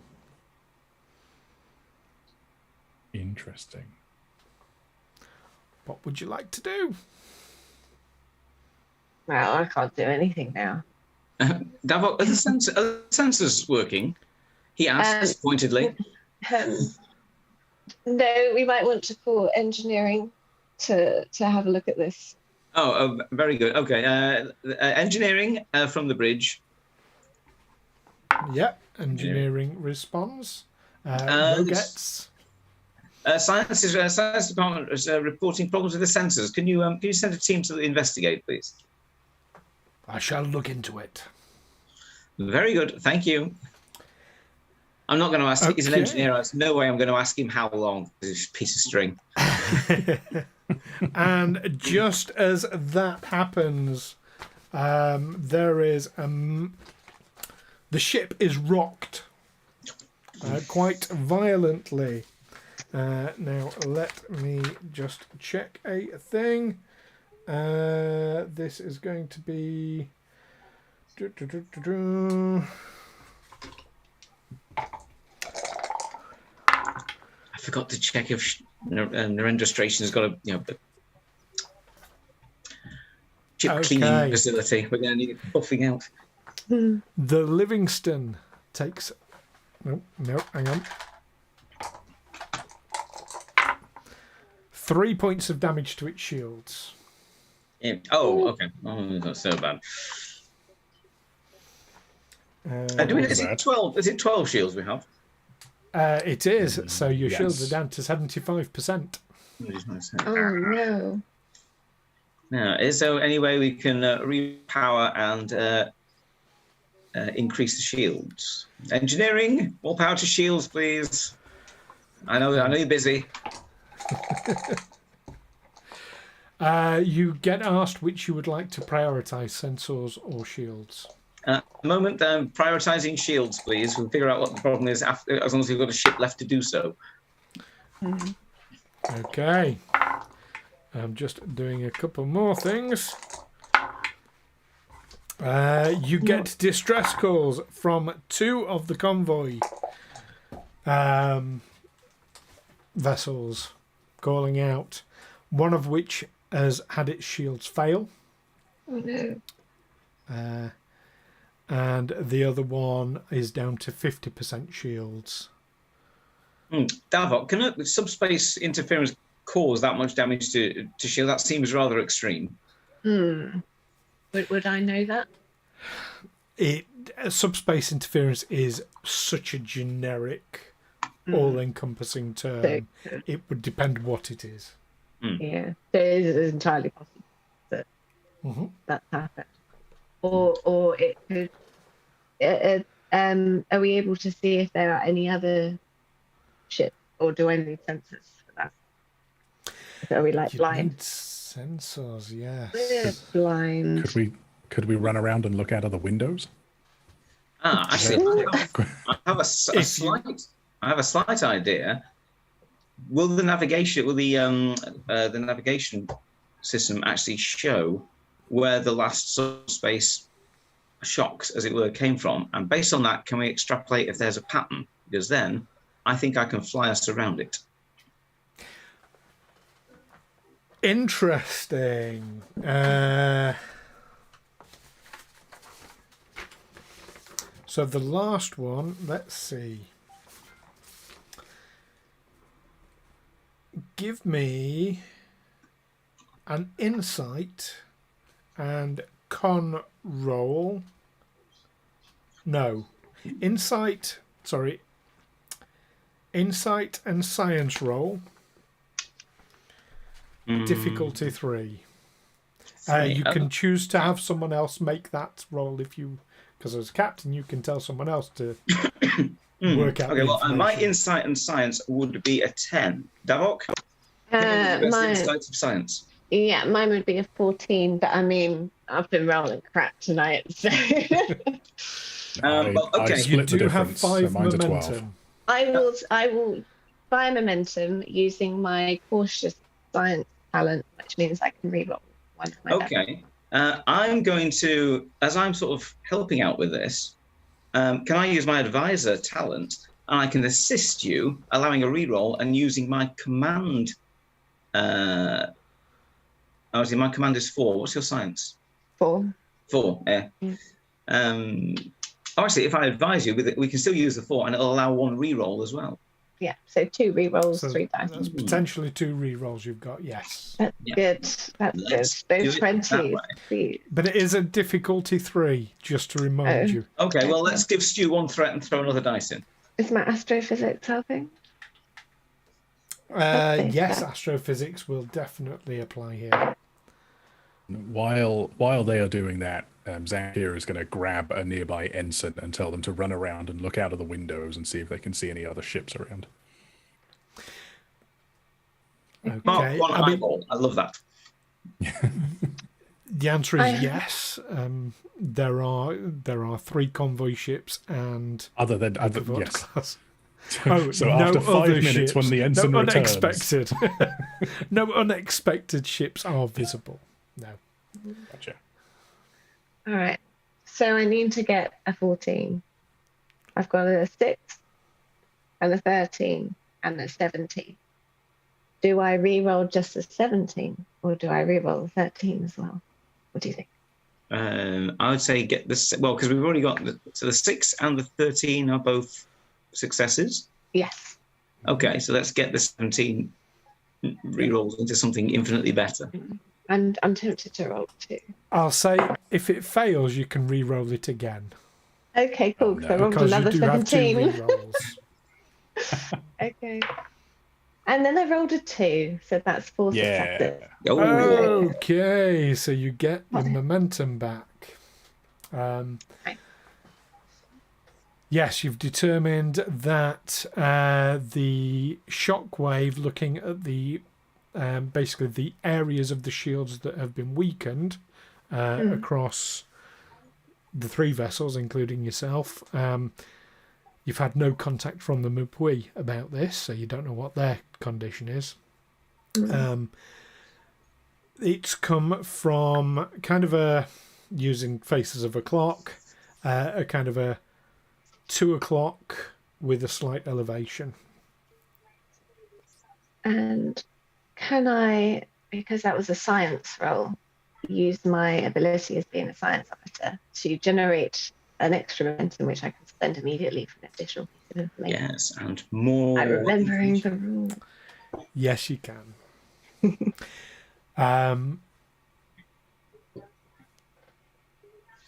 Interesting. What would you like to do? Well, I can't do anything now. Davok, are the sensors working? He asks pointedly. No, we might want to call engineering to have a look at this. Oh, very good. Okay. Engineering from the bridge. Yep. Engineering responds. Rogettes. Science department is reporting problems with the sensors. Can you send a team to investigate, please? I shall look into it. Very good. Thank you. I'm not going to ask. Okay. He's an engineer. There's no way I'm going to ask him how long. This piece of string. And just as that happens, there is the ship is rocked quite violently. Now let me just check a thing. This is going to be. I forgot to check if Narendra Station has got a chip cleaning facility. We're going to need it buffing out. The Livingstone takes. No, hang on. 3 points of damage to its shields. Yeah. Oh, okay. Oh, not so bad. Is it 12? Is it 12 shields we have? It is. So your shields are down to 75%. Oh no! Now, is there any way we can repower and increase the shields? Engineering, more power to shields, please. I know you're busy. You get asked which you would like to prioritize, sensors or shields. At the moment, prioritizing shields, please. We'll figure out what the problem is after, as long as we've got a ship left to do so. Okay. I'm just doing a couple more things. You get distress calls from 2 of the convoy vessels calling out, one of which has had its shields fail. Oh no. And the other one is down to 50% shields. Davok, can a subspace interference cause that much damage to shield? That seems rather extreme. Would I know that? Subspace interference is such a generic, all-encompassing term. It would depend what it is. Yeah, so it is entirely possible that that's happened. Or it could. Are we able to see if there are any other ships, or do I need sensors for that? Are we like blind? Need sensors, yes. We're blind. Could we run around and look out of the windows? Actually, I have a slight idea. Will the navigation system actually show where the last subspace shocks, as it were, came from? And based on that, can we extrapolate if there's a pattern? Because then I think I can fly us around it. Interesting. So the last one, let's see. Give me an insight and con roll. No. Insight and science roll. Difficulty 3. You can choose to have someone else make that roll if you, because as captain you can tell someone else to work out. Okay, well, my insight and science would be a 10. Davok? My insights of science. Yeah, mine would be a 14, but I mean, I've been rolling crap tonight, so. Well, okay. You do have 5 momentum. I will buy momentum using my cautious science talent, which means I can reroll one of my Okay. I'm going to, as I'm sort of helping out with this, can I use my advisor talent and I can assist you, allowing a reroll and using my command. Obviously, my command is 4. What's your science? 4. 4. Yeah. Obviously, if I advise you, we can still use the 4, and it'll allow 1 reroll as well. Yeah, so 2 rerolls, So 3 dice. that's potentially 2 rerolls you've got, yes. That's good. That's good. Those 20s, please. But it is a difficulty 3, just to remind you. Okay, well, let's give Stu 1 threat and throw another dice in. Is my astrophysics helping? Yes, astrophysics will definitely apply here. While they are doing that, Zankir is going to grab a nearby ensign and tell them to run around and look out of the windows and see if they can see any other ships around. Okay. Mark 1 eyeball. I love that. The answer is yes. There are 3 convoy ships and Other than Davok yes. class. So no after 5 other minutes, ships, when the ensign no returns, unexpected, no unexpected ships are visible. No. Gotcha. All right. So I need to get a 14. I've got a 6 and a 13 and a 17. Do I reroll just a 17 or do I reroll a 13 as well? What do you think? I would say get this. Well, because we've already got the 6 and the 13 are both successes. Yes. Okay, so let's get the 17 rerolls into something infinitely better. And I'm tempted to roll 2. I'll say if it fails, you can re-roll it again. Okay, cool. Oh, no. So I rolled Because another you do have 2 17. re-rolls. Okay. And then I rolled a 2, so that's 4 successes. Oh, Okay, so you get your momentum back. Yes, you've determined that the shockwave, looking at the basically the areas of the shields that have been weakened across the 3 vessels, including yourself. You've had no contact from the Mupui about this, so you don't know what their condition is. It's come from kind of a, using faces of a clock, a kind of a 2 o'clock with a slight elevation. And can I, because that was a science roll, use my ability as being a science officer to generate an extra momentum which I can spend immediately for an additional piece of information? yes, and more. I'm remembering the rule. Yes, you can.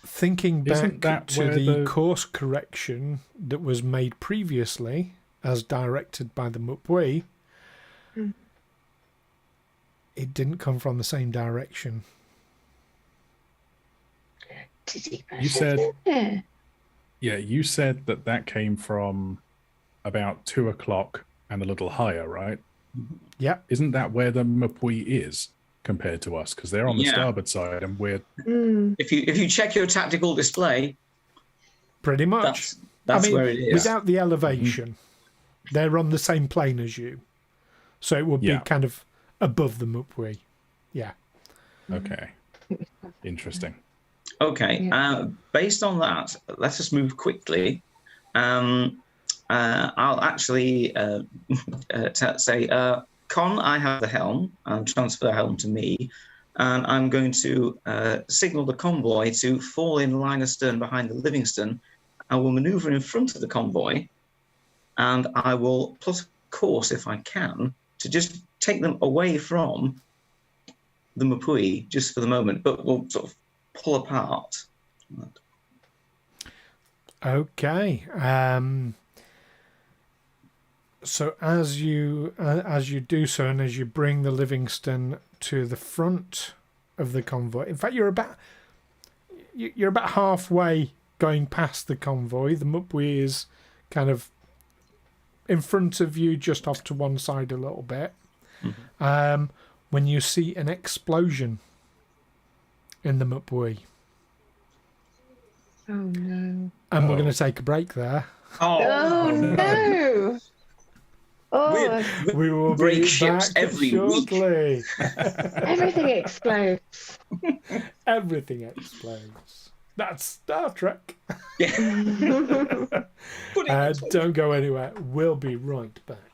Thinking Isn't back that to where the the- course correction that was made previously, as directed by the Mupui, it didn't come from the same direction. Did he You said- Yeah. Yeah, you said that came from about 2 o'clock and a little higher, right? Yep. Isn't that where the Mapui is compared to us? Because they're on the Yeah. starboard side and we're... If you check your tactical display, Pretty much. that's where it is. Without the elevation, they're on the same plane as you. So it would be Yeah. kind of above the Mupui. Yeah. Okay. Interesting. Okay, based on that, let us move quickly. I'll actually say, Con, I have the helm, and transfer the helm to me, and I'm going to signal the convoy to fall in line astern behind the Livingstone. I will manoeuvre in front of the convoy, and I will plot a course, if I can, to just take them away from the Mapui, just for the moment, but we'll sort of pull apart. Okay. So as you do so, and as you bring the Livingstone to the front of the convoy, in fact, you're about halfway going past the convoy. The Mupui is kind of in front of you, just off to one side a little bit. When you see an explosion in the Mupui. Oh no. And we're going to take a break there. Oh no. Oh, We will break be ships back every shortly. everything explodes. Everything explodes. That's Star Trek. Yeah. Put it next week. Don't go anywhere. We'll be right back.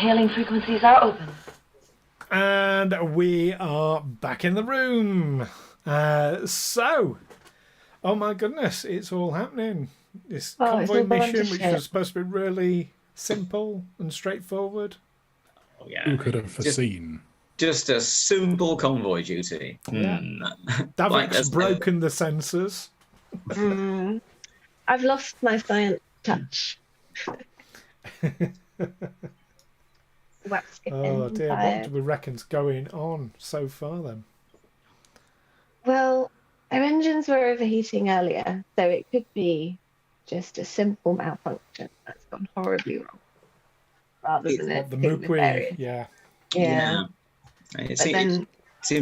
Hailing frequencies are open. And we are back in the room. So, oh my goodness, it's all happening. This convoy mission, which was supposed to be really simple and straightforward. Oh, yeah. Who could have foreseen? Just a simple convoy duty. Yeah. Davok's broken the sensors. I've lost my science touch. Oh dear, what do we reckon's going on so far then? Well, our engines were overheating earlier, so it could be just a simple malfunction that's gone horribly wrong. Rather than the Mupui, yeah. It seems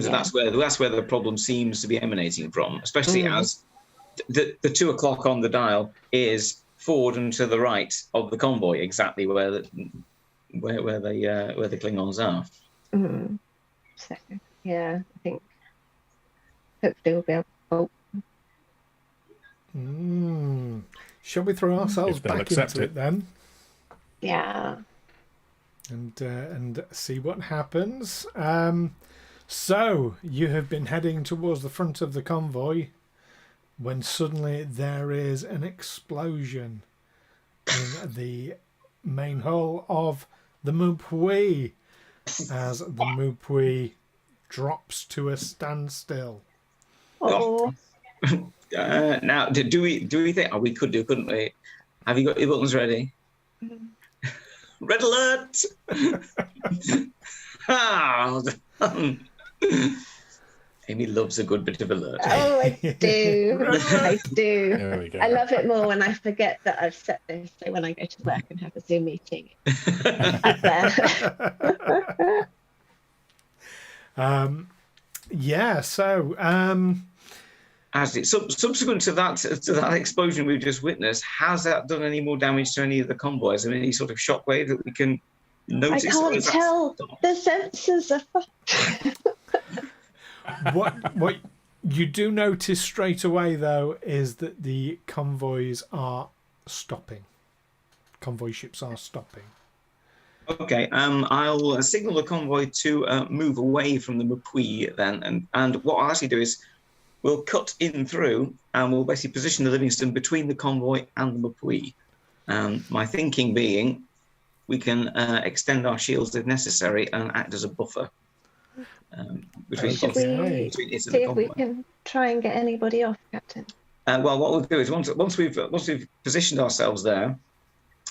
that that's where the problem seems to be emanating from, especially as the 2 o'clock on the dial is forward and to the right of the convoy, exactly where the Klingons are. So yeah, I think hopefully we'll be able to help. Shall we throw ourselves back into it then? Yeah. And see what happens. So you have been heading towards the front of the convoy when suddenly there is an explosion in the main hull of the Mupui as the Mupui drops to a standstill. Oh. Now, do we think we could do, couldn't we? Have you got your buttons ready? Red alert! Amy loves a good bit of alert. Oh, I do. I do. There we go. I love it more when I forget that I've set this, so when I go to work and have a Zoom meeting up there. As it subsequent to that explosion we've just witnessed, has that done any more damage to any of the convoys? I mean, any sort of shockwave that we can notice? I can't tell. The sensors are fucked. What you do notice straight away, though, is that the convoys are stopping. Convoy ships are stopping. Okay, I'll signal the convoy to move away from the Mupui then, and what I'll actually do is we'll cut in through and we'll basically position the Livingstone between the convoy and the Mupui. My thinking being we can extend our shields if necessary and act as a buffer. Between Should we see if we can try and get anybody off, Captain? Well, what we'll do is once we've positioned ourselves there,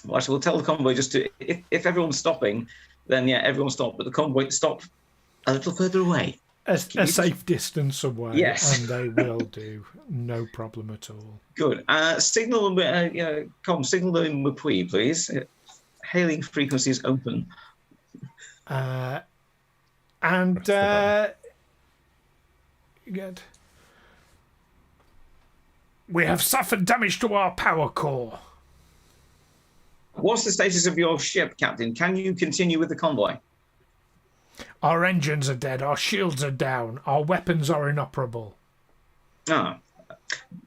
we'll tell the convoy just to if everyone's stopping, then yeah, everyone stop, but the convoy stop a little further away. A safe distance away, yes. And they will do, no problem at all. Good. Signal the Mupui, please. Hailing frequencies open. Good. We have suffered damage to our power core. What's the status of your ship, Captain? Can you continue with the convoy? Our engines are dead, our shields are down, our weapons are inoperable.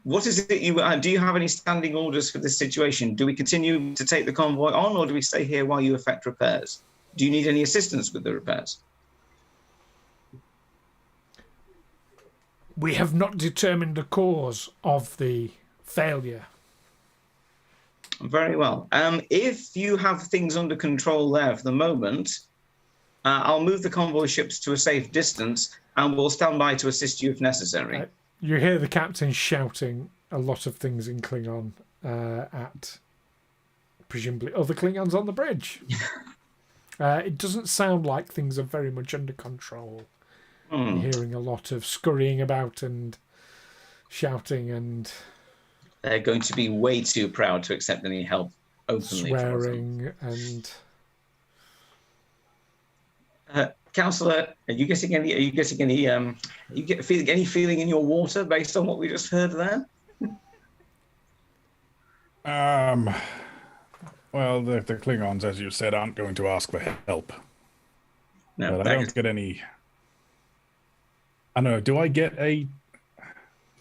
What is it do you have any standing orders for this situation? Do we continue to take the convoy on, or do we stay here while you effect repairs? Do you need any assistance with the repairs? We have not determined the cause of the failure. Very well. If you have things under control there for the moment, I'll move the convoy ships to a safe distance and we'll stand by to assist you if necessary. You hear the captain shouting a lot of things in Klingon at presumably other Klingons on the bridge. It doesn't sound like things are very much under control. You're hearing a lot of scurrying about and shouting and... They're going to be way too proud to accept any help openly. Swearing and... Counsellor, are you getting any feeling in your water based on what we just heard there? Well, the Klingons, as you said, aren't going to ask for help. No, but I don't get any... I don't know, do I get a...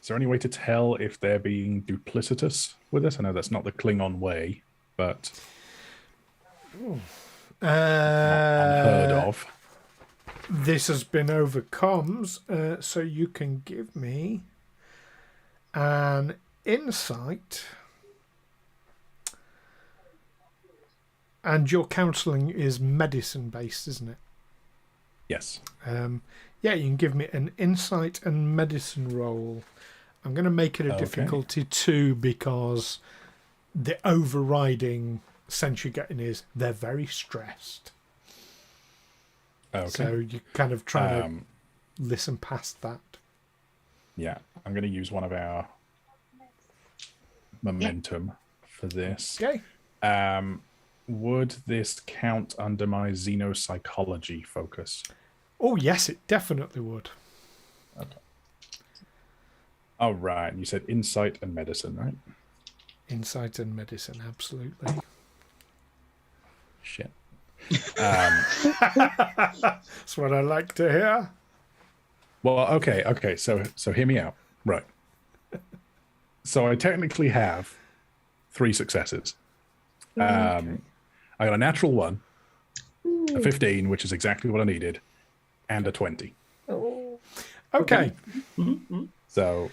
Is there any way to tell if they're being duplicitous with us? I know that's not the Klingon way, but... unheard of. This has been over comms, so you can give me an insight. And your counselling is medicine-based, isn't it? Yes. Yeah, you can give me an insight and medicine roll. I'm going to make it a difficulty 2 because the overriding sense you're getting is they're very stressed. Okay. So you're kind of trying to listen past that. Yeah, I'm going to use one of our momentum for this. Okay. Would this count under my xenopsychology focus? Oh, yes, it definitely would. Okay. Oh, right. You said insight and medicine, right? Insight and medicine, absolutely. Shit. That's what I like to hear. Well, okay. So hear me out. Right. So I technically have 3 successes. I got a natural 1, a 15, which is exactly what I needed, and a 20. Okay. So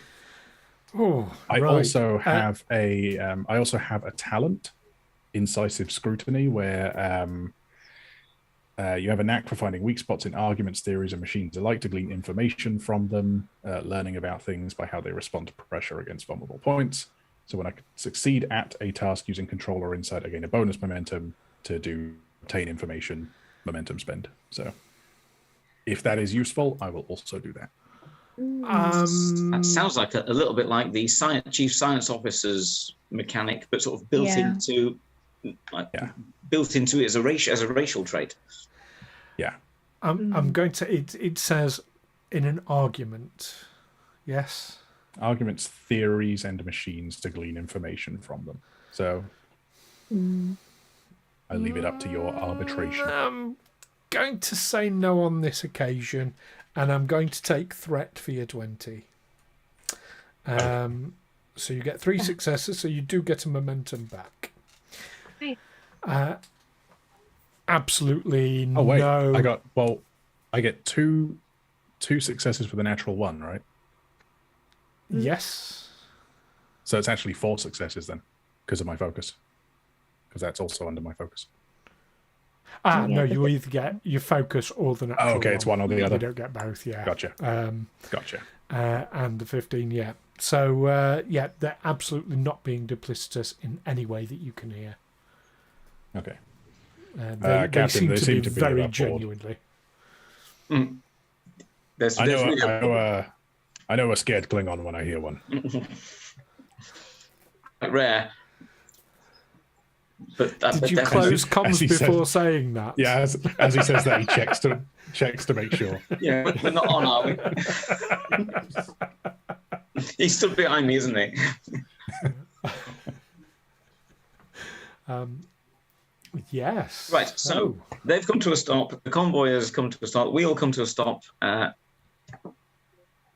Oh, I right. also have a talent, incisive scrutiny, where you have a knack for finding weak spots in arguments, theories, and machines alike to glean information from them, learning about things by how they respond to pressure against vulnerable points. So when I succeed at a task using control or insight, I gain a bonus momentum to obtain information, momentum spend. So if that is useful, I will also do that. That sounds like a little bit like the chief science officer's mechanic, but sort of built into it as a racial trait. Yeah. I'm going to. It says in an argument. Yes. Arguments, theories, and machines to glean information from them. So I leave it up to your arbitration. I'm going to say no on this occasion, and I'm going to take threat for your 20. So you get 3 successes, so you do get a momentum back. Absolutely Oh wait, no. I get two successes for the natural 1, right? Yes. So it's actually 4 successes then, because of my focus. Because that's also under my focus. No, you either get your focus or the natural. Oh, okay, it's one or the other. You don't get both, yeah. Gotcha. Gotcha. And the 15, yeah. So, they're absolutely not being duplicitous in any way that you can hear. Okay. They seem to be very genuinely. I know a scared Klingon when I hear one. Rare. But did you close comms before saying that? Yeah, as he says that, he checks to make sure. Yeah, we're not on, are we? He stood behind me, isn't he? Yes. Right, so they've come to a stop. The convoy has come to a stop. We all come to a stop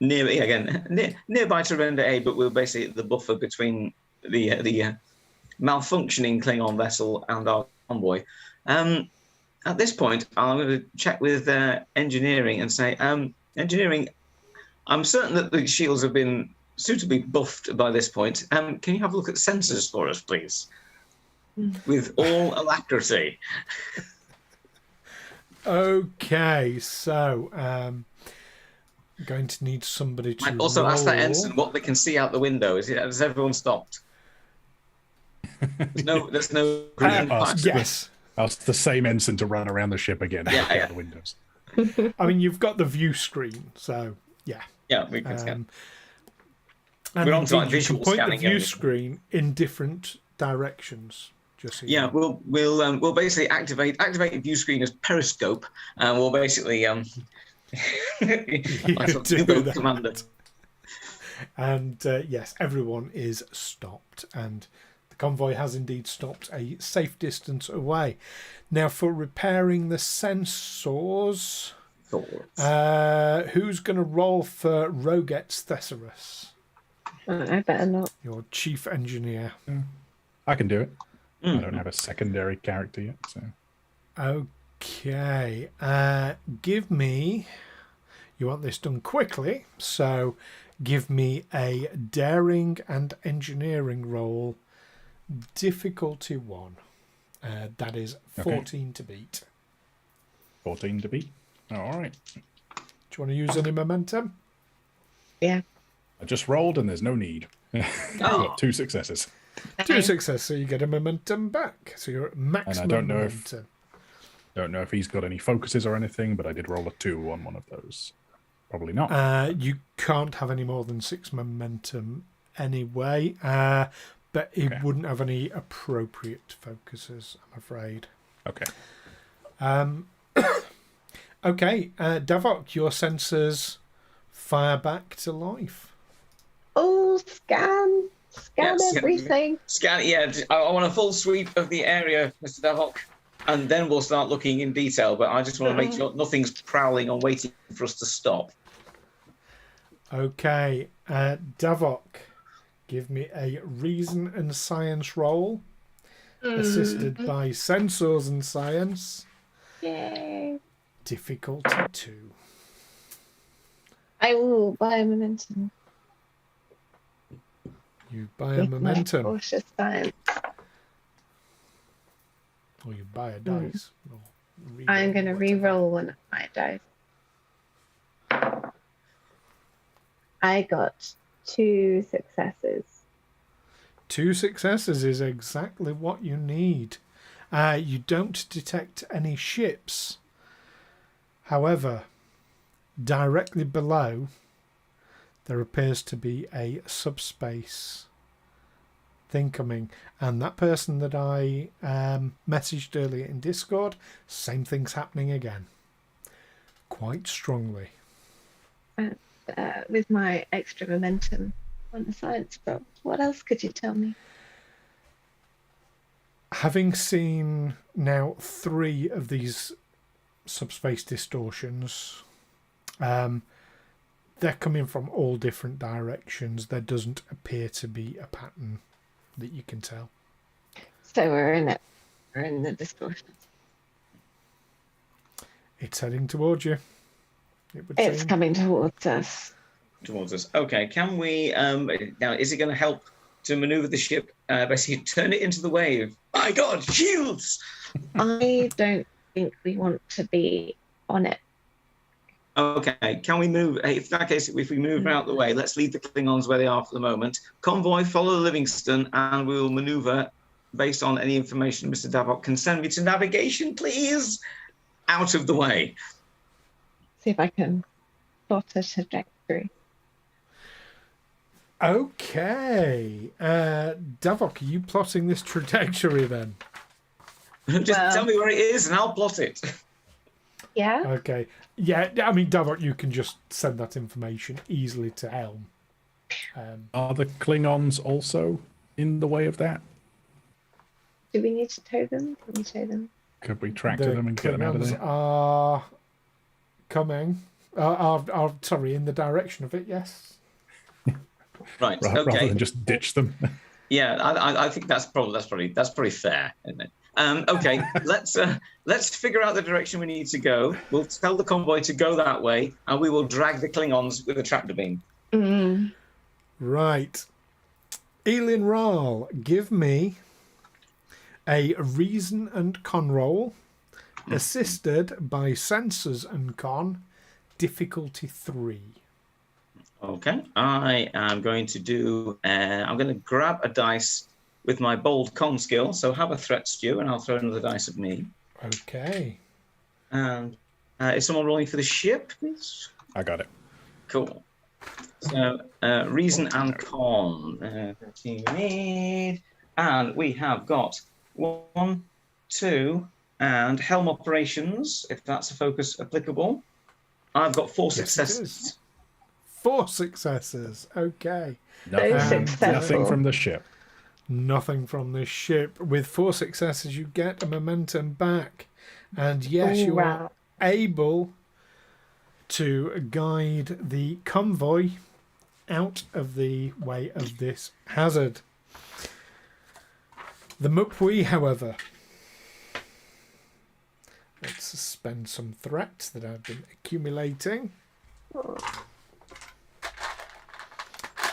nearby to render aid, but we're basically the buffer between the malfunctioning Klingon vessel and our convoy. At this point, I'm going to check with engineering and say, engineering, I'm certain that the shields have been suitably buffed by this point. Can you have a look at sensors for us, please? With all alacrity. Okay, so I'm going to need somebody to also ask that ensign what they can see out the window. Has everyone stopped? There's no green flash. Yes. Ask the same ensign to run around the ship again and look out the windows. I mean, you've got the view screen, so yeah. Yeah, we can scan. And we're on to like you can visual point the scanning. view screen in different directions. Just so you know. We'll basically activate the view screen as periscope, and we'll basically commander. And yes, everyone is stopped, and the convoy has indeed stopped a safe distance away. Now, for repairing the sensors, who's going to roll for Roget's Thesaurus? I better not. Your chief engineer. I can do it. I don't have a secondary character yet, so. Okay. Give me... You want this done quickly, so give me a daring and engineering roll. Difficulty 1. That is 14 to beat. 14 to beat. All right. Do you want to use any momentum? Yeah. I just rolled and there's no need. Oh. 2 successes. 2 successes, so you get a momentum back. So you're at maximum And I don't know momentum. Don't know if he's got any focuses or anything, but I did roll a 2 on one of those. Probably not. You can't have any more than 6 momentum anyway, but it wouldn't have any appropriate focuses, I'm afraid. Okay. Okay, Davok, your sensors fire back to life. Oh, scan Yes, everything. Scan. Yeah, I want a full sweep of the area, Mr. Davok, and then we'll start looking in detail. But I just want to make sure nothing's prowling or waiting for us to stop. Okay, Davok, give me a reason and science roll, assisted by sensors and science. Yay. Difficulty 2. I will buy a momentum. You buy a with my momentum, cautious science. or you buy a dice. or I'm going to whatever. re-roll one of my dice. I got 2 successes. 2 successes is exactly what you need. You don't detect any ships. However, directly below, there appears to be a subspace thing coming. And that person that I messaged earlier in Discord, same thing's happening again. Quite strongly. With my extra momentum on the science roll. What else could you tell me? Having seen now 3 of these subspace distortions, they're coming from all different directions. There doesn't appear to be a pattern that you can tell. So we're in it. We're in the distortions. It's heading towards you. It would It's seem. coming towards us. Towards us. Okay, can we now is it going to help to maneuver the ship, basically turn it into the wave? My God, shields! I don't think we want to be on it. Okay, can we move? If in that case, if we move out the way, let's leave the Klingons where they are for the moment. Convoy, follow Livingstone, and we'll maneuver based on any information Mr. Davok can send me to navigation, please. Out of the way. See if I can plot a trajectory. Okay. Davok, are you plotting this trajectory then? Just tell me where it is and I'll plot it. Yeah? Okay. Yeah, I mean, Davok, you can just send that information easily to Helm. Are the Klingons also in the way of that? Do we need to tow them? Can we tow them? Could we tractor them and get them out of Klingons there? are coming. Are sorry, in the direction of it, yes. Right. Rather Okay. than just ditch them. Yeah, I think that's probably fair, isn't it? Okay, let's figure out the direction we need to go. We'll tell the convoy to go that way, and we will drag the Klingons with a tractor beam. Right. Eelin Wraal, give me a reason and con roll, assisted by sensors and con, difficulty 3. Okay, I am going to do. I'm going to grab a dice with my bold con skill. So have a threat, Stu, and I'll throw another dice at me. Okay. And is someone rolling for the ship, please? I got it. Cool. So reason and con. 13 we need, and we have got 1, 2, and helm operations. If that's a focus applicable, I've got 4 Yes, it successes. is. 4 successes. Okay. Successful. Nothing from the ship. Nothing from this ship. With 4 successes, you get a momentum back. And yes, you are able to guide the convoy out of the way of this hazard. The Mupwi, however, Let's suspend some threats that I've been accumulating.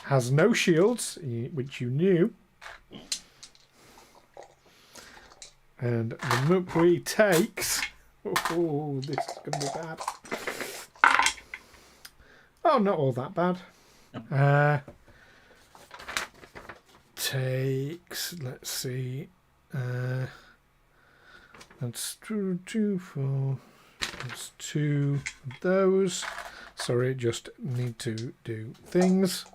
Has no shields, which you knew. And the Mupri takes... Oh, this is going to be bad. Oh, not all that bad. Takes... Let's see... that's 2, 4. That's 2 of those. Sorry, just need to do things.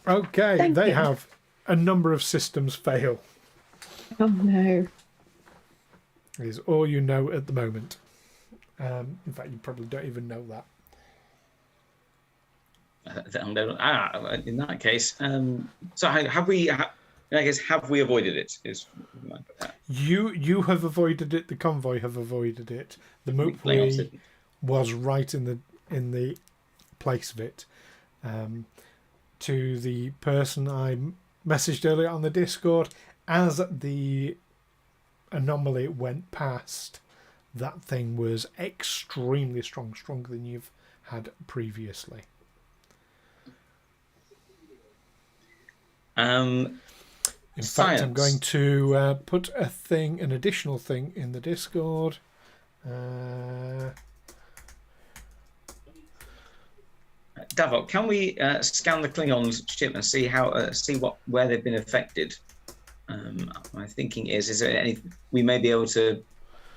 Okay, Thank they you. have a number of systems fail. Oh no. Is all you know at the moment. In fact, you probably don't even know that. In that case, so have we? I guess have we avoided it? You have avoided it. The convoy have avoided it. The Mupri was right in the place of it. To the person I messaged earlier on the Discord, as the anomaly went past, that thing was extremely strong, stronger than you've had previously. In fact, I'm going to put an additional thing in the Discord. Davok, can we scan the Klingons' ship and see where they've been affected? My thinking is there anything we may be able to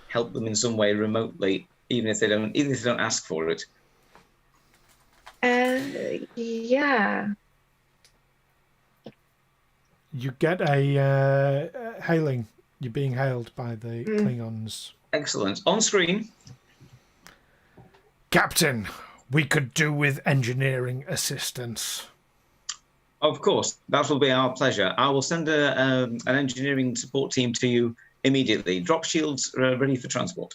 help them in some way remotely, even if they don't ask for it? Yeah. You get a hailing. You're being hailed by the Klingons. Excellent. On screen. Captain, we could do with engineering assistance. Of course, that will be our pleasure. I will send an engineering support team to you immediately. Drop shields ready for transport.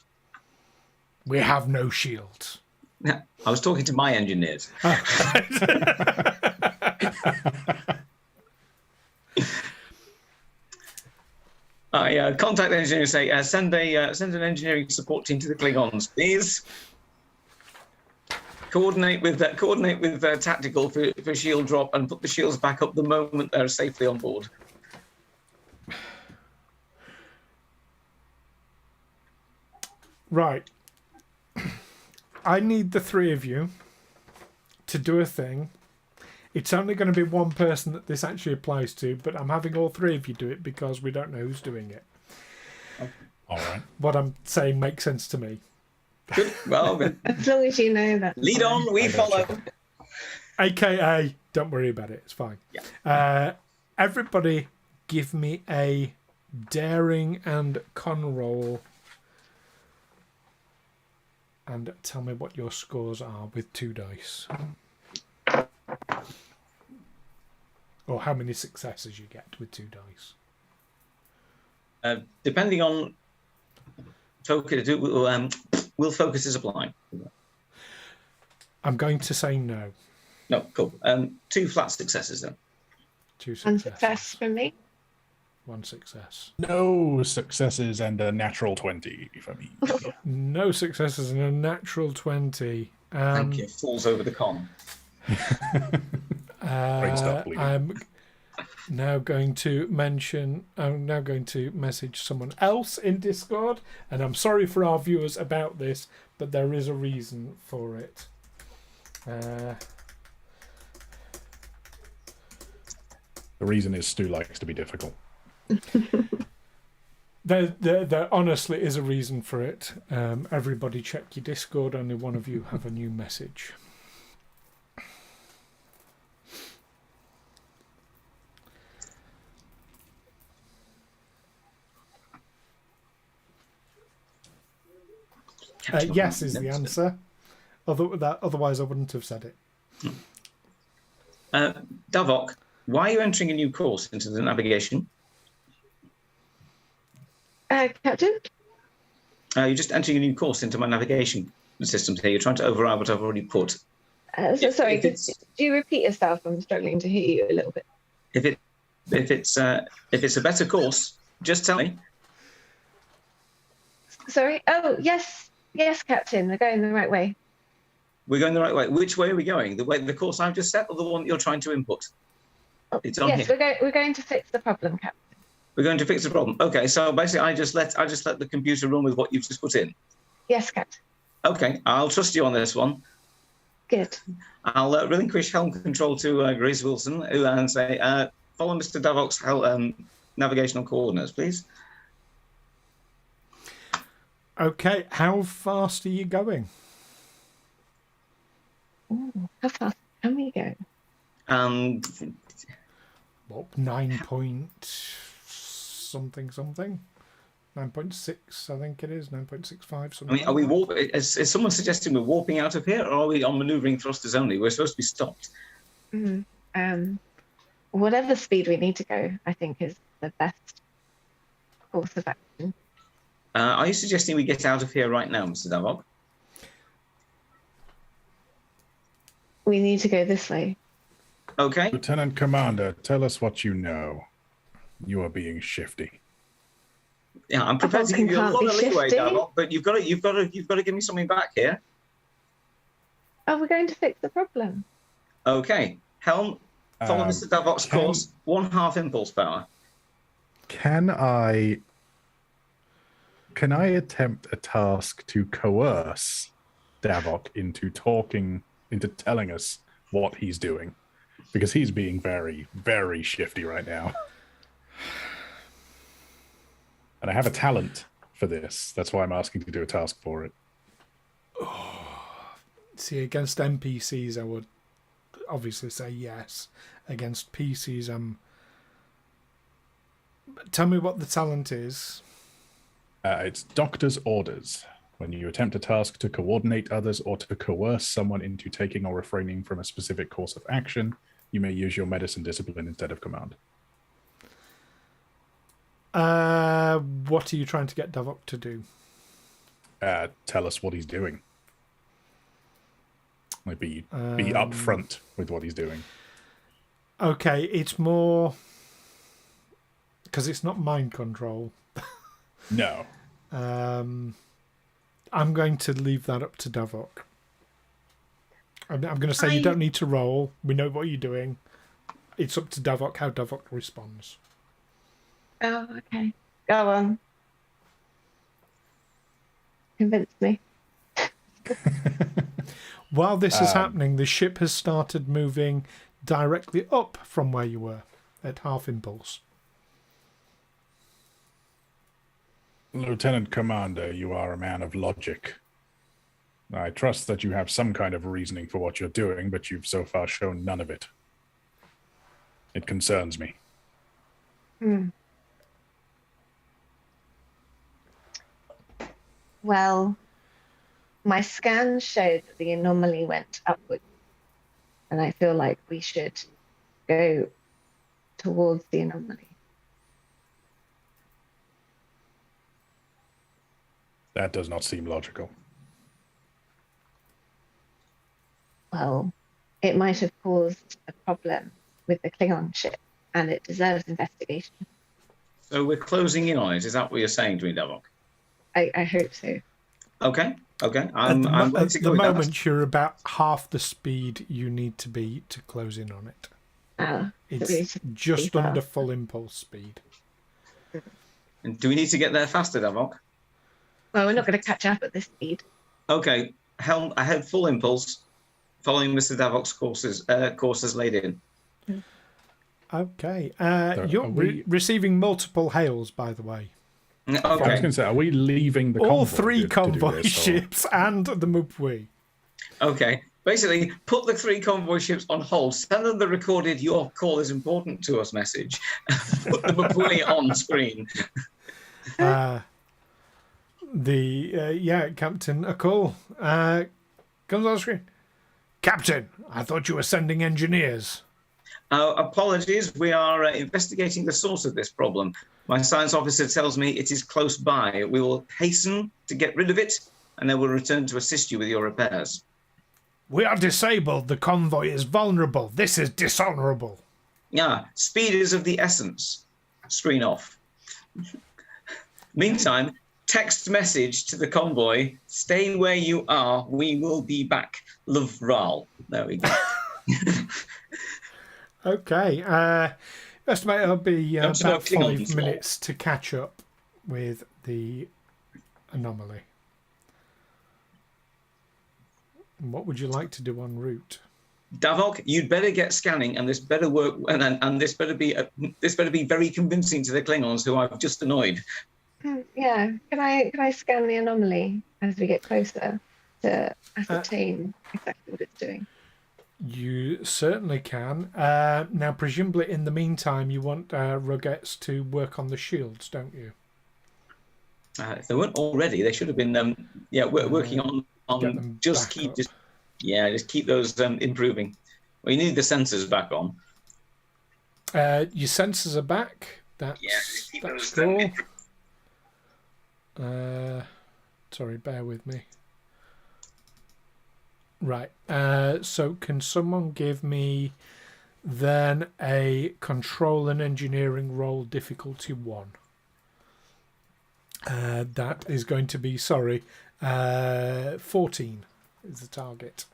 We have no shields. I was talking to my engineers. I contact the engineer and say, send an engineering support team to the Klingons, please. Coordinate with tactical for shield drop and put the shields back up the moment they're safely on board. Right. I need the 3 of you to do a thing. It's only going to be one person that this actually applies to, but I'm having all 3 of you do it because we don't know who's doing it. All right. What I'm saying makes sense to me. Good. Well, then, As long as you know that. lead on, we follow. AKA, don't worry about it. It's fine. Yeah. Everybody give me a daring and con roll. And tell me what your scores are with 2 dice. Or how many successes you get with 2 dice. Depending on focus, will focus is applied? I'm going to say no. No, cool. 2 flat successes then. 2 One successes. success for me. 1 success. No successes and a natural 20 for me. No successes and a natural 20. Thank you. Falls over the con. I'm now going to message someone else in Discord, and I'm sorry for our viewers about this, but there is a reason for it. The reason is Stu likes to be difficult. There honestly is a reason for it. Everybody check your Discord. Only one of you have a new message. Yes is the answer. Otherwise, I wouldn't have said it. Davok, why are you entering a new course into the navigation? Captain? You're just entering a new course into my navigation systems here. You're trying to override what I've already put. Sorry, do you repeat yourself? I'm struggling to hear you a little bit. If it's a better course, just tell me. Sorry. Oh, yes, Captain. We're going the right way. We're going the right way. Which way are we going? The course I've just set, or the one you're trying to input? It's on yes, here. we're going to fix the problem, Captain. We're going to fix the problem. Okay, so basically, I just let the computer run with what you've just put in. Yes, Captain. Okay, I'll trust you on this one. Good. I'll relinquish helm control to Grace Wilson, and say, follow Mr. Davok's navigational coordinates, please. Okay, how fast are you going? Ooh, how fast can we go? What, 9 point something? 9.6, I think it is, 9.65. Something. I mean, are we is someone suggesting we're warping out of here, or are we on manoeuvring thrusters only? We're supposed to be stopped. Whatever speed we need to go, I think, is the best course of action. Are you suggesting we get out of here right now, Mr. Davok? We need to go this way. Okay. Lieutenant Commander, tell us what you know. You are being shifty. Yeah, I'm prepared to give you a lot of leeway, Davok, but you've got to give me something back here. Oh, we're going to fix the problem. Okay. Helm, follow Mr. Davok's course, 1/2 impulse power. Can I attempt a task to coerce Davok into telling us what he's doing? Because he's being very, very shifty right now. And I have a talent for this. That's why I'm asking to do a task for it. See, against NPCs, I would obviously say yes. Against PCs, tell me what the talent is. It's Doctor's Orders. When you attempt a task to coordinate others or to coerce someone into taking or refraining from a specific course of action, you may use your medicine discipline instead of command. What are you trying to get Davok to do? Tell us what he's doing. Like be upfront with what he's doing. Okay, it's more because it's not mind control. No. I'm going to leave that up to Davok. I'm going to say you don't need to roll. We know what you're doing. It's up to Davok how Davok responds. Oh, okay. Go on. Convince me. While this is happening, the ship has started moving directly up from where you were at 1/2 impulse. Lieutenant Commander, you are a man of logic. I trust that you have some kind of reasoning for what you're doing, but you've so far shown none of it. It concerns me. Well, my scan showed that the anomaly went upwards, and I feel like we should go towards the anomaly. That does not seem logical. Well, it might have caused a problem with the Klingon ship, and it deserves investigation. So we're closing in on it. Is that what you're saying to me, Davok? I hope so. Okay. At the moment, you're about half the speed you need to be to close in on it. It's just under full impulse speed. And do we need to get there faster, Davok? Well, we're not going to catch up at this speed. Okay. Helm, I had full impulse, following Mr. Davok's courses laid in. Okay. You're receiving multiple hails, by the way. Okay. I was going to say, are we leaving the all convoy 3 convoy to do this, ships and the Mupui? Okay. Basically, put the 3 convoy ships on hold. Send them the recorded "Your call is important to us" message. Put the Mupui on screen. Captain, a call comes on screen. Captain, I thought you were sending engineers. Apologies, we are investigating the source of this problem. My science officer tells me it is close by. We will hasten to get rid of it, and then we'll return to assist you with your repairs. We are disabled. The convoy is vulnerable. This is dishonourable. Yeah, speed is of the essence. Screen off. Meantime, text message to the convoy, stay where you are, we will be back. Love, Wraal. There we go. Okay. Estimate it'll be Don't you about know 5 Klingons minutes to catch up with the anomaly. What would you like to do en route? Davok, you'd better get scanning, and this better work, and this better be very convincing to the Klingons who I've just annoyed. Yeah. Can I scan the anomaly as we get closer to ascertain exactly what it's doing? You certainly can. Now, presumably, in the meantime, you want Rugettes to work on the shields, don't you? If they weren't already, they should have been. Working on just keep those improving. We need the sensors back on. Your sensors are back. That's cool. Sorry, bear with me. Right. So can someone give me then a control and engineering roll difficulty 1? That is going to be 14 is the target.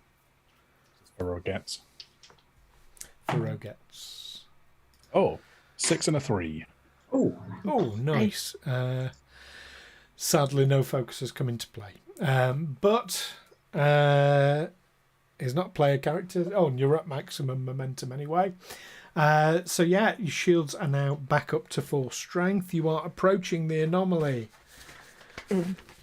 For Rogettes. For Rogettes. Oh, 6 and a 3. Oh, nice. Sadly, no focus has come into play. But is not player character. Oh, and you're at maximum momentum anyway. So yeah, your shields are now back up to full strength. You are approaching the anomaly.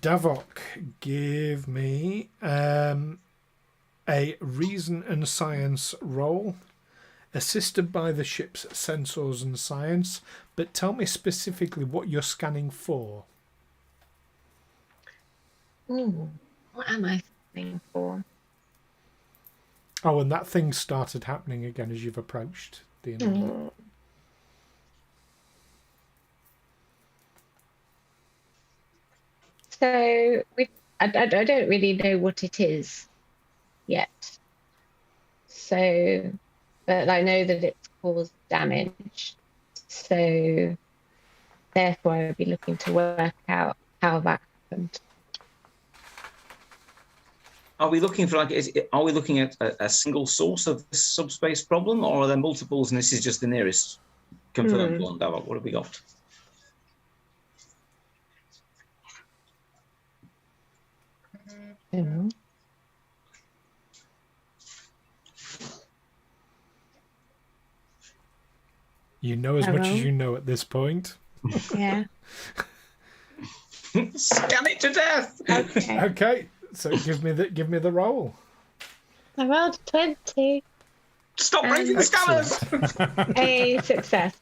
Davok, give me a reason and science roll, assisted by the ship's sensors and science. But tell me specifically what you're scanning for. What am I scanning for? Oh, and that thing started happening again as you've approached the anomaly. So I don't really know what it is yet. So, but I know that it's caused damage. So therefore, I'll be looking to work out how that happened. are we looking for are we looking at a single source of this subspace problem, or are there multiples and this is just the nearest confirmed one? Davok, what have we got? You know as much as you know at this point. Yeah. Scan it to death. Okay. Okay, so give me the roll. I rolled 20. Stop breaking the scanners. A success.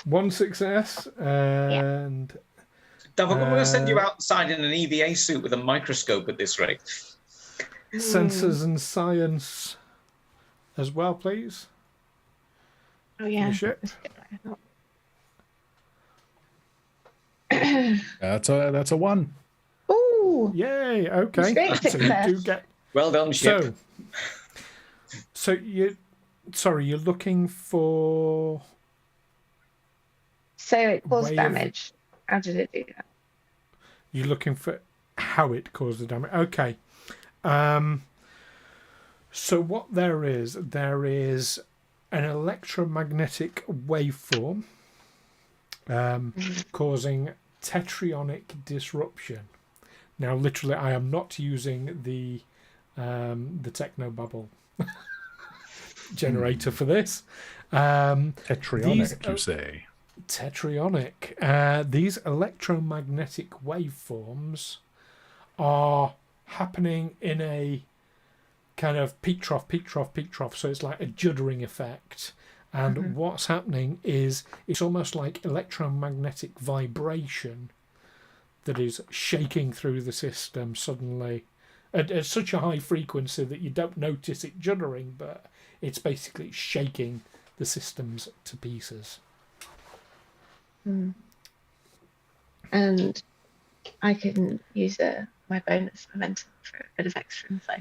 One success and. Davok, I'm going to send you outside in an EVA suit with a microscope at this rate. Sensors and science as well, please. Oh yeah. Ship. That's a 1. Ooh. Yay! Okay. Great So you do get. Well done, ship. So you're looking for. So it caused Way of- damage. How did it do that? You're looking for how it caused the damage. Okay. So what there is an electromagnetic waveform causing tetronic disruption. Now, literally, I am not using the technobubble generator for this. Tetronic, you say? Tetronic. These electromagnetic waveforms are happening in a kind of peak trough. So it's like a juddering effect. And what's happening is it's almost like electromagnetic vibration that is shaking through the system suddenly at such a high frequency that you don't notice it juddering, but it's basically shaking the systems to pieces. And I can use my bonus momentum for a bit of extra info.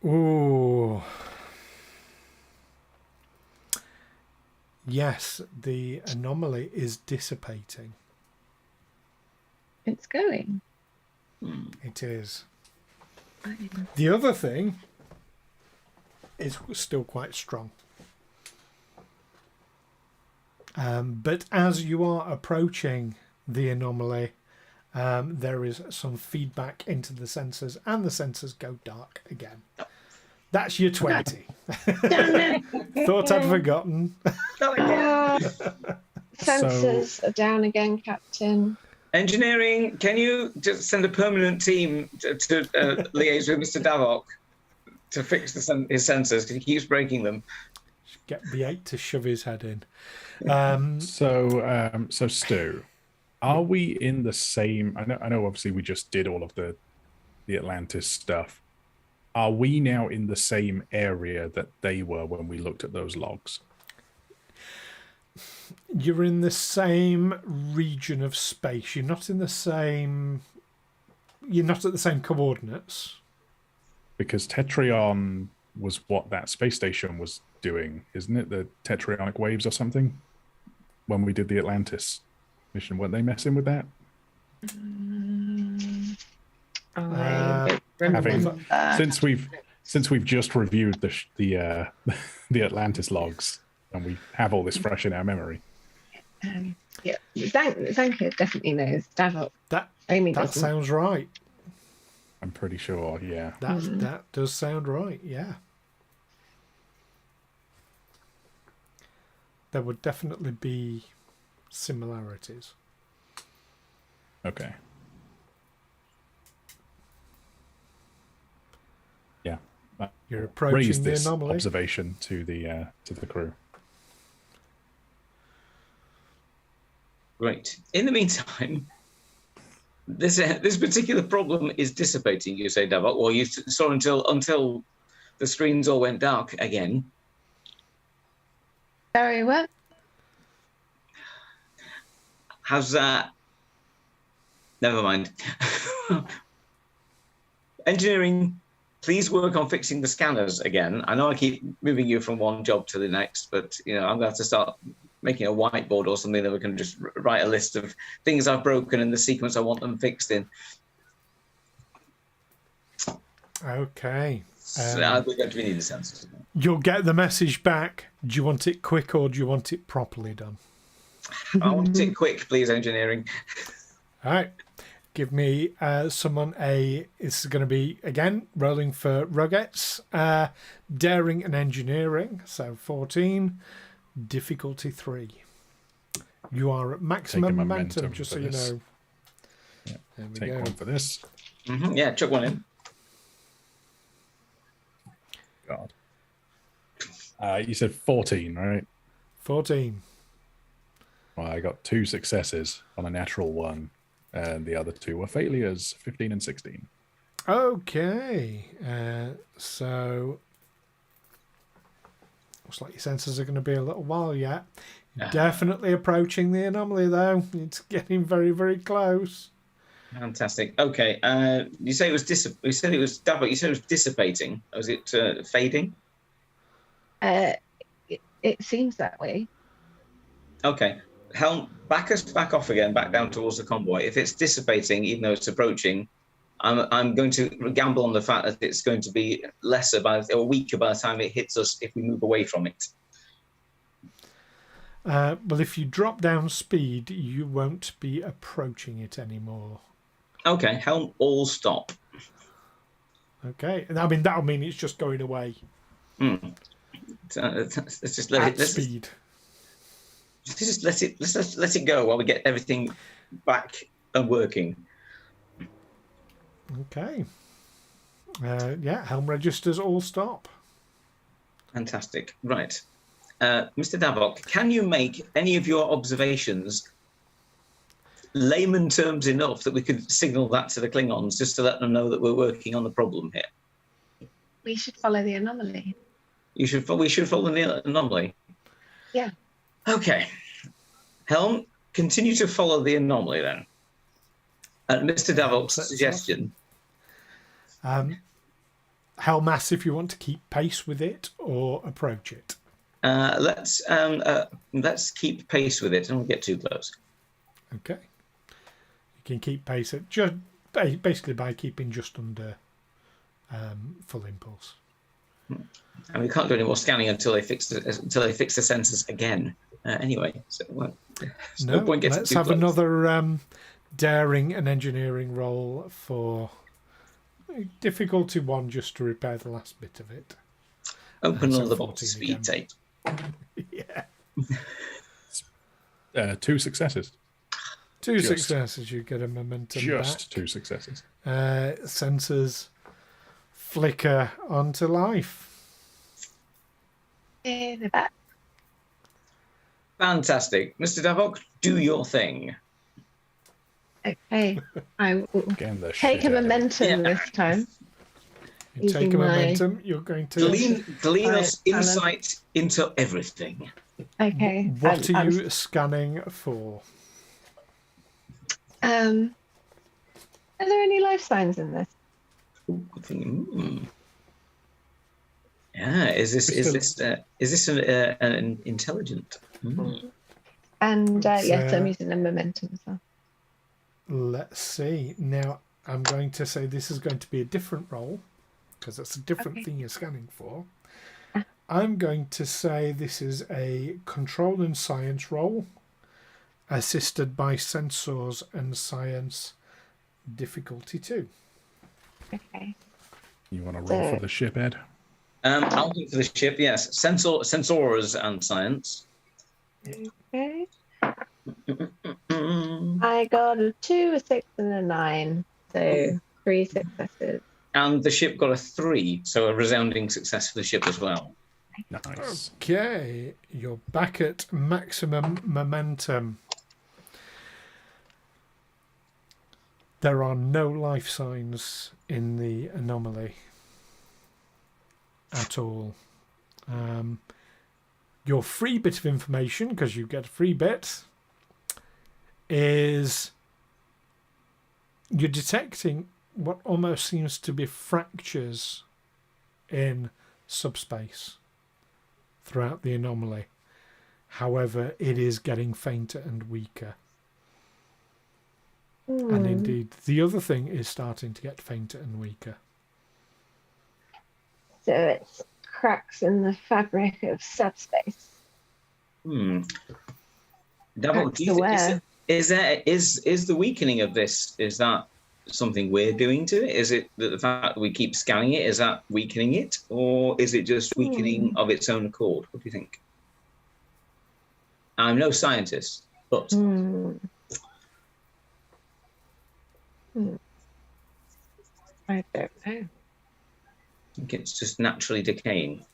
Ooh. Yes, the anomaly is dissipating. It's going. It is. The other thing is still quite strong. But as you are approaching the anomaly, there is some feedback into the sensors, and the sensors go dark again. That's your 20. Thought I'd forgotten. Sensors are down again, Captain. Engineering, can you just send a permanent team to liaise with Mr. Davok to fix his sensors, because he keeps breaking them? Get B8 to shove his head in. So Stu, are we in the same? I know. Obviously, we just did all of the Atlantis stuff. Are we now in the same area that they were when we looked at those logs? You're in the same region of space. You're not in the same. You're not at the same coordinates. Because Tetrion was what that space station was doing, isn't it? The Tetrionic waves or something? When we did the Atlantis mission, weren't they messing with that? I don't remember. Since we've just reviewed the Atlantis logs, and we have all this fresh in our memory. Yeah, Zankir definitely knows. Davok. That doesn't. sounds right. I'm pretty sure, yeah. That does sound right, yeah. There would definitely be similarities. Okay. Yeah. You're approaching Raise the this anomaly. observation to the crew. Right. In the meantime, this particular problem is dissipating, you say, Davok. Well, you saw until the screens all went dark again. Sorry, what? How's that? Never mind. Engineering, please work on fixing the scanners again. I know I keep moving you from one job to the next, but I'm going to have to start making a whiteboard or something that we can just write a list of things I've broken and the sequence I want them fixed in. Okay. I think we need the sensors. You'll get the message back. Do you want it quick or do you want it properly done? I want it quick, please, engineering. All right. Give me someone this is going to be, again, rolling for Ruggets. Daring and engineering. So 14. Difficulty 3. You are at maximum momentum, just so you know. Yeah. There we Take go. one for this. Mm-hmm. Yeah, chuck one in. God. You said 14, right? 14. Well, I got 2 successes on a natural 1, and the other 2 were failures, 15 and 16. Okay. So looks like your sensors are going to be a little while yet. You're definitely approaching the anomaly, though. It's getting very, very close. Fantastic. Okay. You say it was You said it was dissipating. Was it fading? It seems that way. Okay. Helm, back off again, back down towards the convoy. If it's dissipating, even though it's approaching, I'm going to gamble on the fact that it's going to be lesser or weaker by the time it hits us if we move away from it. Well, if you drop down speed, you won't be approaching it anymore. Okay, helm, all stop. Okay, I mean that'll mean it's just going away. Let's just let it. Speed. Let's let it go while we get everything back and working. Okay. Yeah, helm registers all stop. Fantastic. Right. Mr. Davok, can you make any of your observations layman terms enough that we could signal that to the Klingons just to let them know that we're working on the problem here? We should follow the anomaly. We should follow the anomaly. Yeah. Okay. Helm, continue to follow the anomaly then. At Mr. Davok's suggestion. how massive you want to keep pace with it or approach it. Let's keep pace with it and we'll get too close. Okay. You can keep pace at just basically by keeping just under full impulse. And we can't do any more scanning until they fix the sensors again. Anyway, so there's no point getting let's too have close. another daring and engineering roll for difficulty 1 just to repair the last bit of it. Open So all the box 14 speed again. tape. Yeah. 2 successes. 2 Just. successes, you get a momentum Just back. 2 successes. Sensors flicker onto life. In the back. Fantastic. Mr. Davok, do your thing. Okay. I will Getting the take a shit out of it. momentum this time. You Using take a my- momentum, you're going to... Glean us Alan. insight into everything. Okay. What are I'm- you scanning for? Are there any life signs in this? Yeah, is this an intelligent? And yes, I'm So- using a momentum as well. Let's see. Now, I'm going to say this is going to be a different role, because it's a different Okay. thing you're scanning for. I'm going to say this is a control and science role, assisted by sensors and science, difficulty 2. Okay. You want to roll for the ship, Ed? I'll do it for the ship, yes. Sensors and science. Okay. I got a 2, a 6, and a 9. So 3 successes. And the ship got a 3, so a resounding success for the ship as well. Nice. Okay, you're back at maximum momentum. There are no life signs in the anomaly at all. Your free bit of information, because you get a free bit, is you're detecting what almost seems to be fractures in subspace throughout the anomaly. However, it is getting fainter and weaker. And indeed, the other thing is starting to get fainter and weaker. So it's cracks in the fabric of subspace. Davok, That's do you think, aware. is the weakening of this, is that something we're doing to it? Is it that the fact that we keep scanning it, is that weakening it? Or is it just weakening of its own accord? What do you think? I'm no scientist, but I don't know. I think it's just naturally decaying.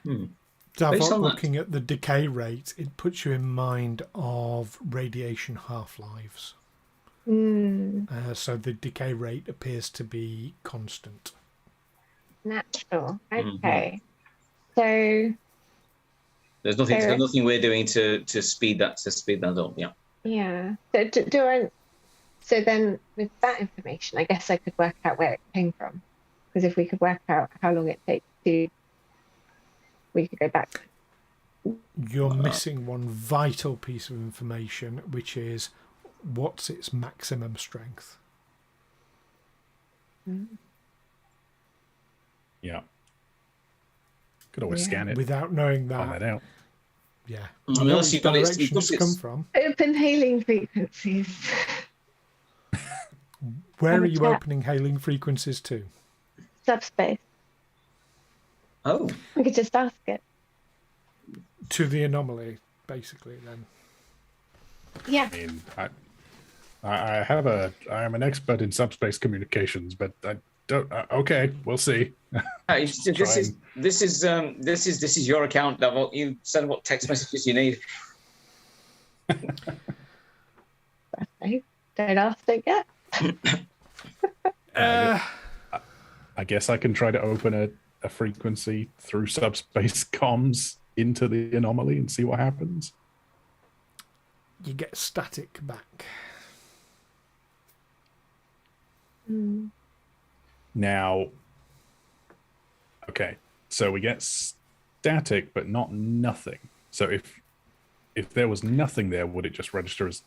Based Davok, on that- looking at the decay rate, it puts you in mind of radiation half-lives. So the decay rate appears to be constant. Natural. Okay. So There's nothing we're doing to speed that up. Yeah. yeah. So do I? So then, with that information, I guess I could work out where it came from. Because if we could work out how long it takes to, we could go back. You're missing one vital piece of information, which is what's its maximum strength. Yeah. Could always Yeah. scan it. Without knowing Find that, that out. yeah. Unless You know which you've got its- direction it's come from. Open hailing frequencies. Where are a you chat. opening hailing frequencies to? Subspace. Oh, We could just ask it. To the anomaly, basically, then. Yeah. I mean, I am an expert in subspace communications, but I don't. Okay, we'll see. this is your account, Davok. You send what text messages you need. Okay. Don't ask, don't get. I guess I can try to open a frequency through subspace comms into the anomaly and see what happens. You get static back. Now, okay, so we get static, but not nothing. So if there was nothing there, would it just register as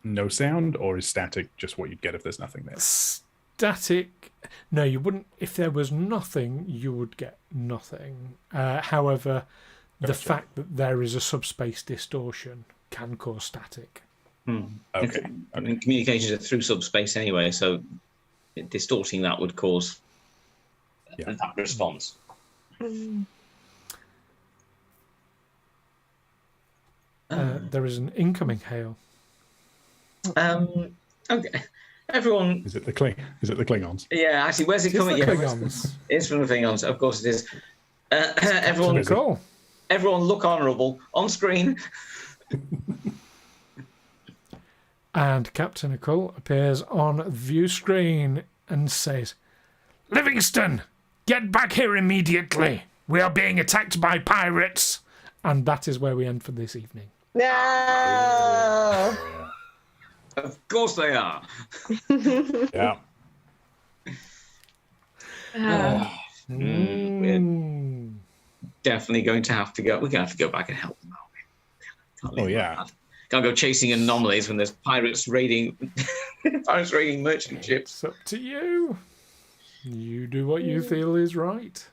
no sound, or is static just what you'd get if there's nothing there? Static. No, you wouldn't. If there was nothing, you would get nothing. However, the fact that there is a subspace distortion can cause static. Okay. I mean, communications are through subspace anyway, so distorting that would cause that response. There is an incoming hail. Okay. Everyone. Is it the Klingons? Yeah, actually, where's it coming? The Klingons. It's from the Klingons. Of course it is. Everyone, Cool. everyone, look honourable on screen. And Captain Nicole appears on view screen and says, "Livingstone, get back here immediately. We are being attacked by pirates." And that is where we end for this evening. No. Of course they are. Yeah. We're definitely going to have to go. We're going to have to go back and help them, aren't we? Oh yeah. Can't go chasing anomalies when there's pirates raiding merchant ships. It's up to you. You do what you feel is right.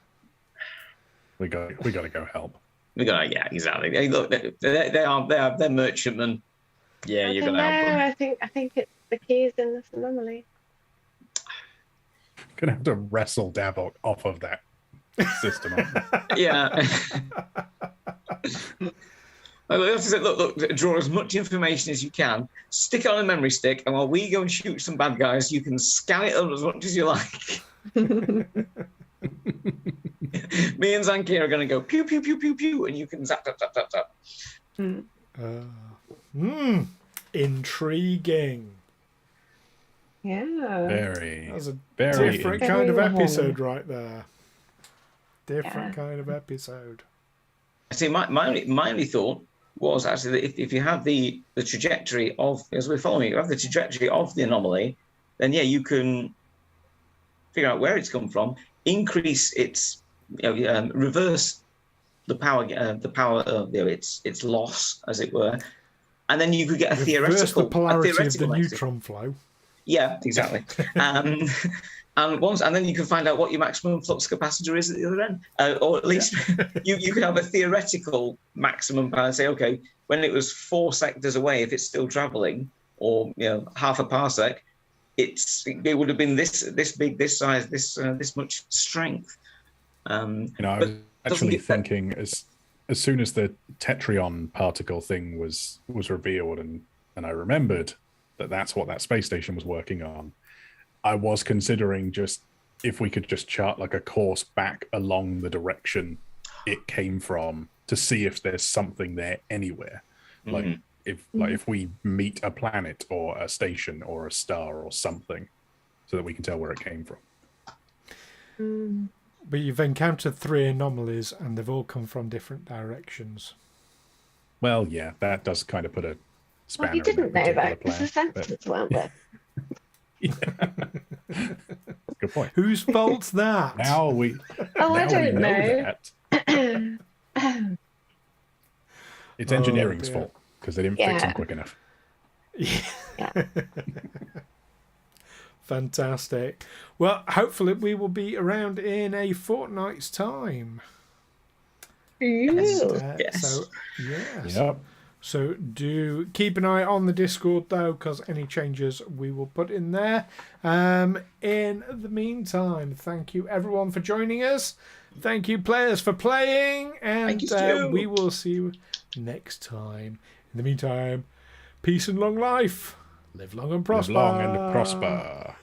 We got to go help. Yeah, exactly. Hey, look, they're merchantmen. Yeah, you're gonna help them. I think it's the keys in this anomaly. Gonna have to wrestle Davok off of that system. Yeah. Look, draw as much information as you can, stick it on a memory stick, and while we go and shoot some bad guys, you can scan it up as much as you like. Me and Zankir are going to go pew, pew, pew, pew, pew, and you can zap, zap, zap, zap, zap. Intriguing. Yeah. Very. That's a very different interesting. kind of episode right there. Different kind of episode. See, my only thought was actually that if you have the trajectory of, as we're following, you have the trajectory of the anomaly, then yeah, you can figure out where it's come from, increase its, reverse the power, its loss, as it were, and then you could get a Reverse theoretical the polarity of the maximum. neutron flow. Yeah, exactly. And then you can find out what your maximum flux capacitor is at the other end, or at least you can have a theoretical maximum power. Say, okay, when it was 4 sectors away, if it's still traveling, or half a parsec, it would have been this big, this size, this much strength. I was actually thinking as soon as the Tetrion particle thing was revealed, and I remembered that's what that space station was working on, I was considering just if we could just chart like a course back along the direction it came from to see if there's something there anywhere. Like if we meet a planet or a station or a star or something, so that we can tell where it came from. But you've encountered 3 anomalies and they've all come from different directions. Well, yeah, that does kind of put a spanner. Well, you didn't in that know particular that because the plan, sensors weren't there. Good point. Whose fault's that? Now we. Oh, I don't know. That. It's engineering's dear. fault because they didn't fix them quick enough. Yeah. Fantastic. Well, hopefully we will be around in a fortnight's time. Yes. So, yes. Yep. So do keep an eye on the Discord, though, because any changes we will put in there. In the meantime, thank you, everyone, for joining us. Thank you, players, for playing. And we will see you next time. In the meantime, peace and long life. Live long and prosper. Live long and prosper.